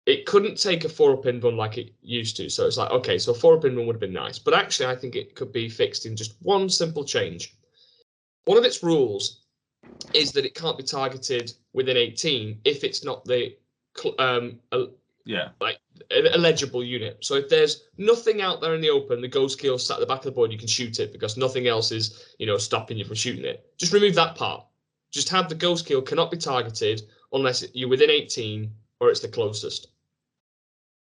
it couldn't take a 4-up in run like it used to. So it's like, okay, so a 4-up in run would have been nice. But actually, I think it could be fixed in just one simple change. One of its rules is that it can't be targeted within 18 if it's not the like a legible unit. So if there's nothing out there in the open, the Ghost Kill sat at the back of the board, you can shoot it because nothing else is, stopping you from shooting it. Just remove that part. Just have the Ghost Kill cannot be targeted unless you're within 18 or it's the closest.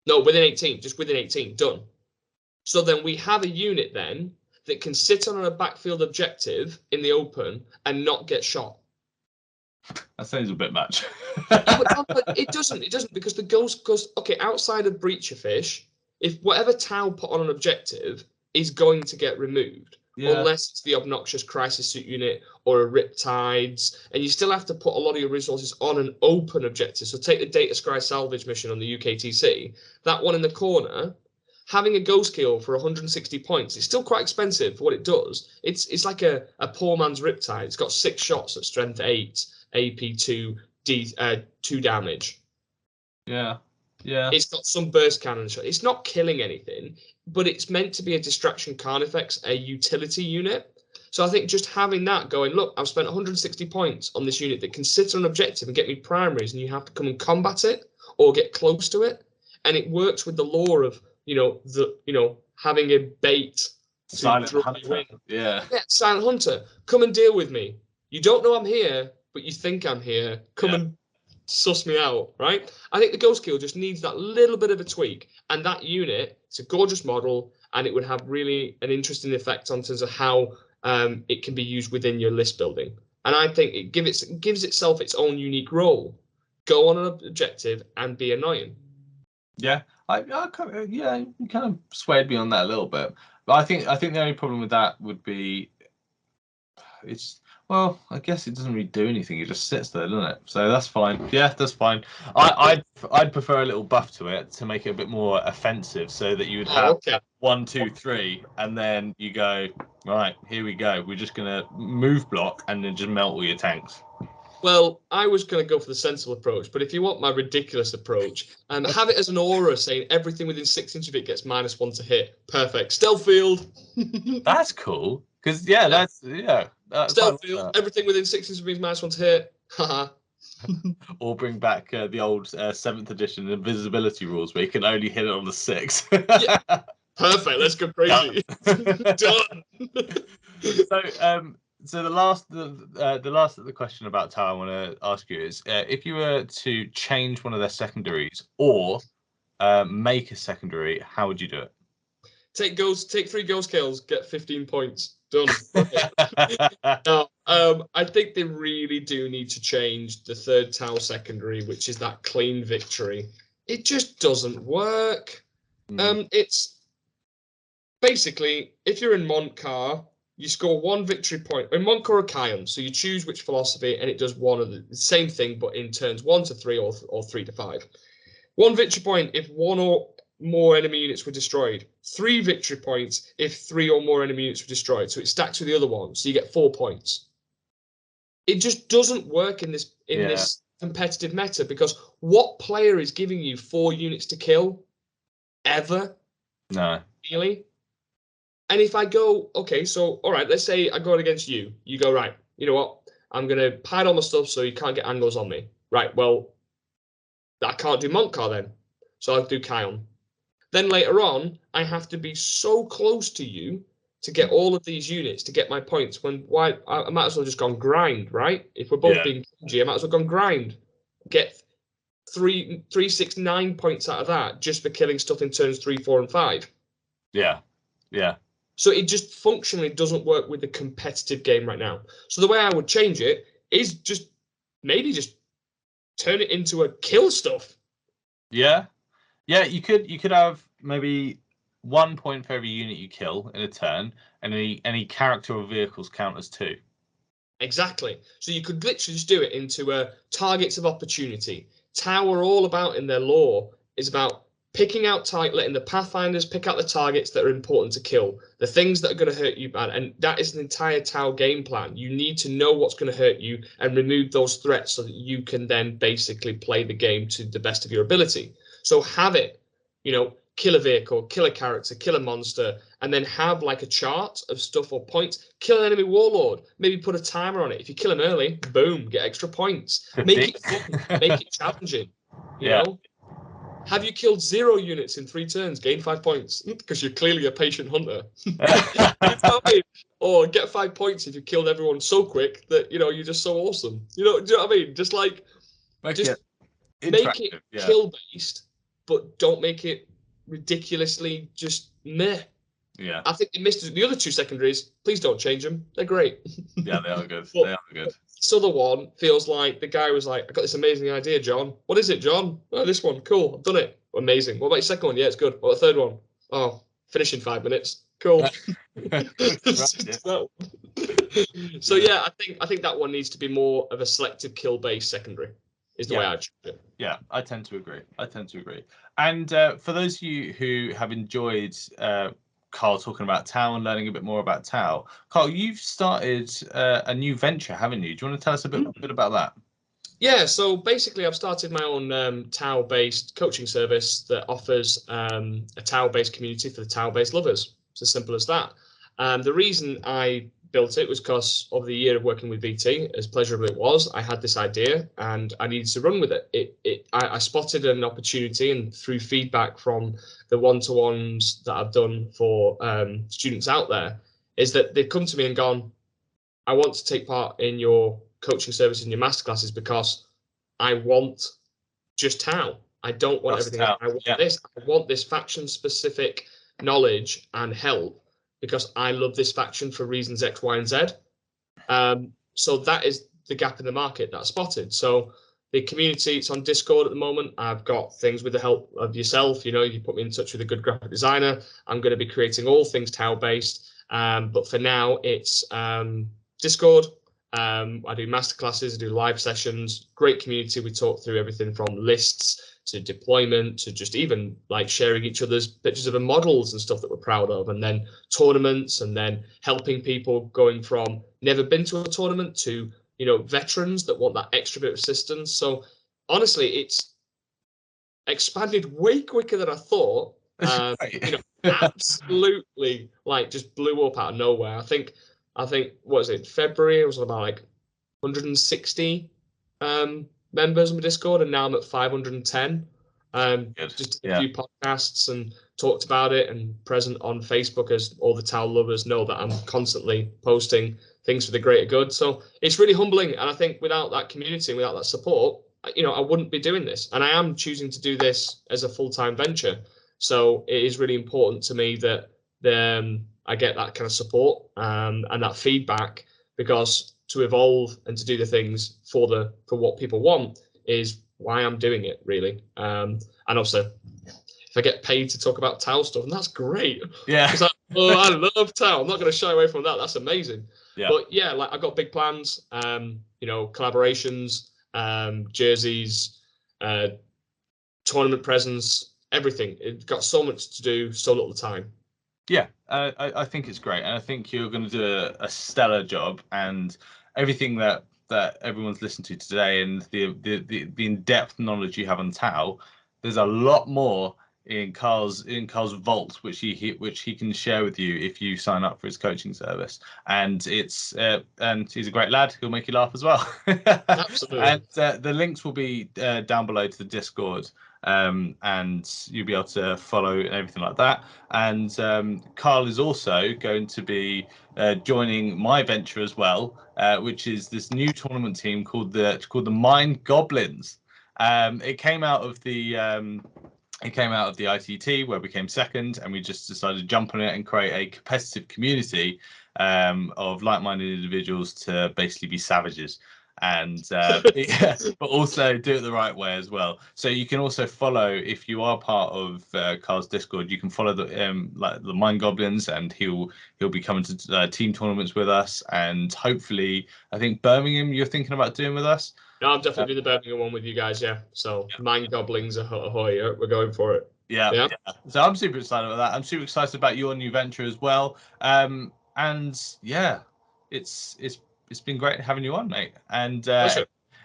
No, within 18, just within 18, done. So then we have a unit then that can sit on a backfield objective in the open and not get shot. That sounds a bit much. But it doesn't because the Ghost goes, okay, outside of Breacher Fish, if whatever Tau put on an objective is going to get removed. Yeah. Unless it's the obnoxious crisis suit unit or a Riptides, and you still have to put a lot of your resources on an open objective. So take the Data Scry salvage mission on the UKTC, that one in the corner, having a Ghost Kill for 160 points, it's still quite expensive for what it does. It's like a poor man's Riptide. It's got 6 shots at strength 8, AP 2, 2 damage. Yeah. Yeah. It's got some burst cannon shot. It's not killing anything, but it's meant to be a distraction Carnifex, a utility unit. So I think just having that going, look, I've spent 160 points on this unit that can sit on an objective and get me primaries, and you have to come and combat it or get close to it. And it works with the lore of, having a bait. Silent Hunter. Yeah, Silent Hunter. Come and deal with me. You don't know I'm here, but you think I'm here. Come and suss me out, right? I think the Ghost Kill just needs that little bit of a tweak, and that unit, it's a gorgeous model, and it would have really an interesting effect on terms of how it can be used within your list building. And I think it gives itself its own unique role. Go on an objective and be annoying. Yeah, you kind of swayed me on that a little bit, but I think the only problem with that would be I guess it doesn't really do anything. It just sits there, doesn't it? So that's fine. Yeah, that's fine. I'd prefer a little buff to it to make it a bit more offensive, so that you would have 1, 2, 3, and then you go, right, here we go. We're just gonna move block and then just melt all your tanks. Well, I was going to go for the sensible approach, but if you want my ridiculous approach, have it as an aura saying everything within 6 inches of it gets -1 to hit. Perfect. Stealth field. That's cool. Because that's stealth field. Everything within 6 inches means -1 to hit. Haha. Or bring back the old 7th edition invisibility rules where you can only hit it on the 6. Yeah. Perfect. Let's go crazy. Done. So the last question about Tau I want to ask you is if you were to change one of their secondaries or make a secondary, how would you do it? Take 3 Ghost Kills, get 15 points. Done. No, I think they really do need to change the third Tau secondary, which is that clean victory. It just doesn't work. It's basically, if you're in Montcar, you score 1 victory point. In Montcar or Kion, so you choose which philosophy, and it does one of the same thing, but in turns 1 to 3 or 3 to 5. 1 victory point if 1 or more enemy units were destroyed. 3 victory points if 3 or more enemy units were destroyed. So it stacks with the other one, so you get 4 points. It just doesn't work in this competitive meta, because what player is giving you 4 units to kill ever? No. Really? And if I go, okay, so all right, let's say I go against you. You go, right, you know what? I'm gonna hide all my stuff so you can't get angles on me. Right, well, I can't do Montcar then. So I'll do Kion. Then later on, I have to be so close to you to get all of these units to get my points. Why I might as well just gone grind, right? If we're both being cringy, I might as well gone grind. Get 3, 6, 9 points out of that just for killing stuff in turns 3, 4, and 5. Yeah. Yeah. So it just functionally doesn't work with the competitive game right now. So the way I would change it is just maybe just turn it into a kill stuff. Yeah. Yeah, you could have maybe 1 point for every unit you kill in a turn, and any character or vehicles count as 2. Exactly. So you could literally just do it into targets of opportunity. Tau are all about, in their lore, is about picking out letting the pathfinders pick out the targets that are important to kill, the things that are going to hurt you bad, and that is an entire Tau game plan. You need to know what's going to hurt you and remove those threats so that you can then basically play the game to the best of your ability. So have it, kill a vehicle, kill a character, kill a monster, and then have like a chart of stuff or points. Kill an enemy warlord, maybe put a timer on it. If you kill him early, boom, get extra points. Make it fun, make it challenging, you know? Have you killed 0 units in 3 turns? Gain 5 points because you're clearly a patient hunter. Or get 5 points if you killed everyone so quick that you're just so awesome. Do you know what I mean? Just like make it kill based, but don't make it ridiculously just meh. Yeah. I think they missed the other 2 secondaries. Please don't change them. They're great. Yeah, they are good. They are good. This other one feels like the guy was like, I got this amazing idea, John. What is it, John? Oh, this one. Cool. I've done it. Amazing. What about your second one? Yeah, it's good. What about the third one? Oh, finish in 5 minutes. Cool. So yeah, I think that one needs to be more of a selective kill based secondary. Is the way I choose it. Yeah, I tend to agree. And for those of you who have enjoyed Carl talking about Tau and learning a bit more about Tau, Carl, you've started a new venture, haven't you? Do you want to tell us a bit about that? Yeah, so basically I've started my own Tau-based coaching service that offers a Tau-based community for the Tau-based lovers. It's as simple as that. The reason I built it was because of the year of working with VT, as pleasurable it was. I had this idea and I needed to run with it. I spotted an opportunity, and through feedback from the one-to-ones that I've done for students out there, is that they've come to me and gone, I want to take part in your coaching service in your masterclasses because I want just Tau. I don't want everything else. I want this. I want this faction-specific knowledge and help, because I love this faction for reasons X, Y, and Z. So that is the gap in the market that I spotted. So the community, it's on Discord at the moment. I've got things with the help of yourself. You put me in touch with a good graphic designer. I'm going to be creating all things Tau-based. But for now, it's Discord. I do masterclasses, I do live sessions, great community. We talk through everything from lists to deployment to just even like sharing each other's pictures of the models and stuff that we're proud of, and then tournaments, and then helping people going from never been to a tournament to veterans that want that extra bit of assistance. So honestly, it's expanded way quicker than I thought. Absolutely, like just blew up out of nowhere. I think what was it, February? It was about like 160 members on my Discord, and now I'm at 510. Just a few podcasts and talked about it, and present on Facebook, as all the Tau lovers know that I'm constantly posting things for the greater good. So it's really humbling, and I think without that community, without that support, I wouldn't be doing this. And I am choosing to do this as a full-time venture. So it is really important to me that I get that kind of support and that feedback, because to evolve and to do the things for what people want is why I'm doing it, really. And also, if I get paid to talk about Tau stuff, and that's great. Yeah. I love Tau. I'm not going to shy away from that. That's amazing. Yeah. But yeah, like I've got big plans. Collaborations, jerseys, tournament presence, everything. It's got so much to do, so little time. Yeah, I think it's great, and I think you're going to do a stellar job. And everything that everyone's listened to today, and the in-depth knowledge you have on Tau, there's a lot more in Carl's vault, which he can share with you if you sign up for his coaching service. And he's a great lad. He'll make you laugh as well. Absolutely. And the links will be down below to the Discord. And you'll be able to follow and everything like that. And Carl is also going to be joining my venture as well, which is this new tournament team called the Mind Goblins. It came out of the ITT, where we came second, and we just decided to jump on it and create a competitive community of like-minded individuals to basically be savages. And but also do it the right way as well. So you can also follow, if you are part of Carl's Discord, you can follow the Mind Goblins, and he'll be coming to team tournaments with us, and hopefully, I think Birmingham you're thinking about doing with us. No, I'm definitely doing the Birmingham one with you guys. Yeah. So Mind Goblins ahoy! We're going for it. Yeah. So I'm super excited about that. I'm super excited about your new venture as well. And yeah, it's been great having you on, mate. And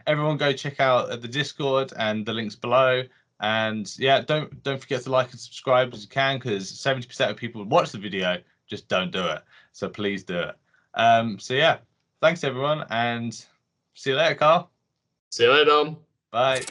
everyone go check out the Discord and the links below. And yeah, don't forget to like and subscribe as you can, because 70% of people watch the video just don't do it. So please do it. So yeah, thanks everyone, and see you later, Carl. See you later, Dom. Bye.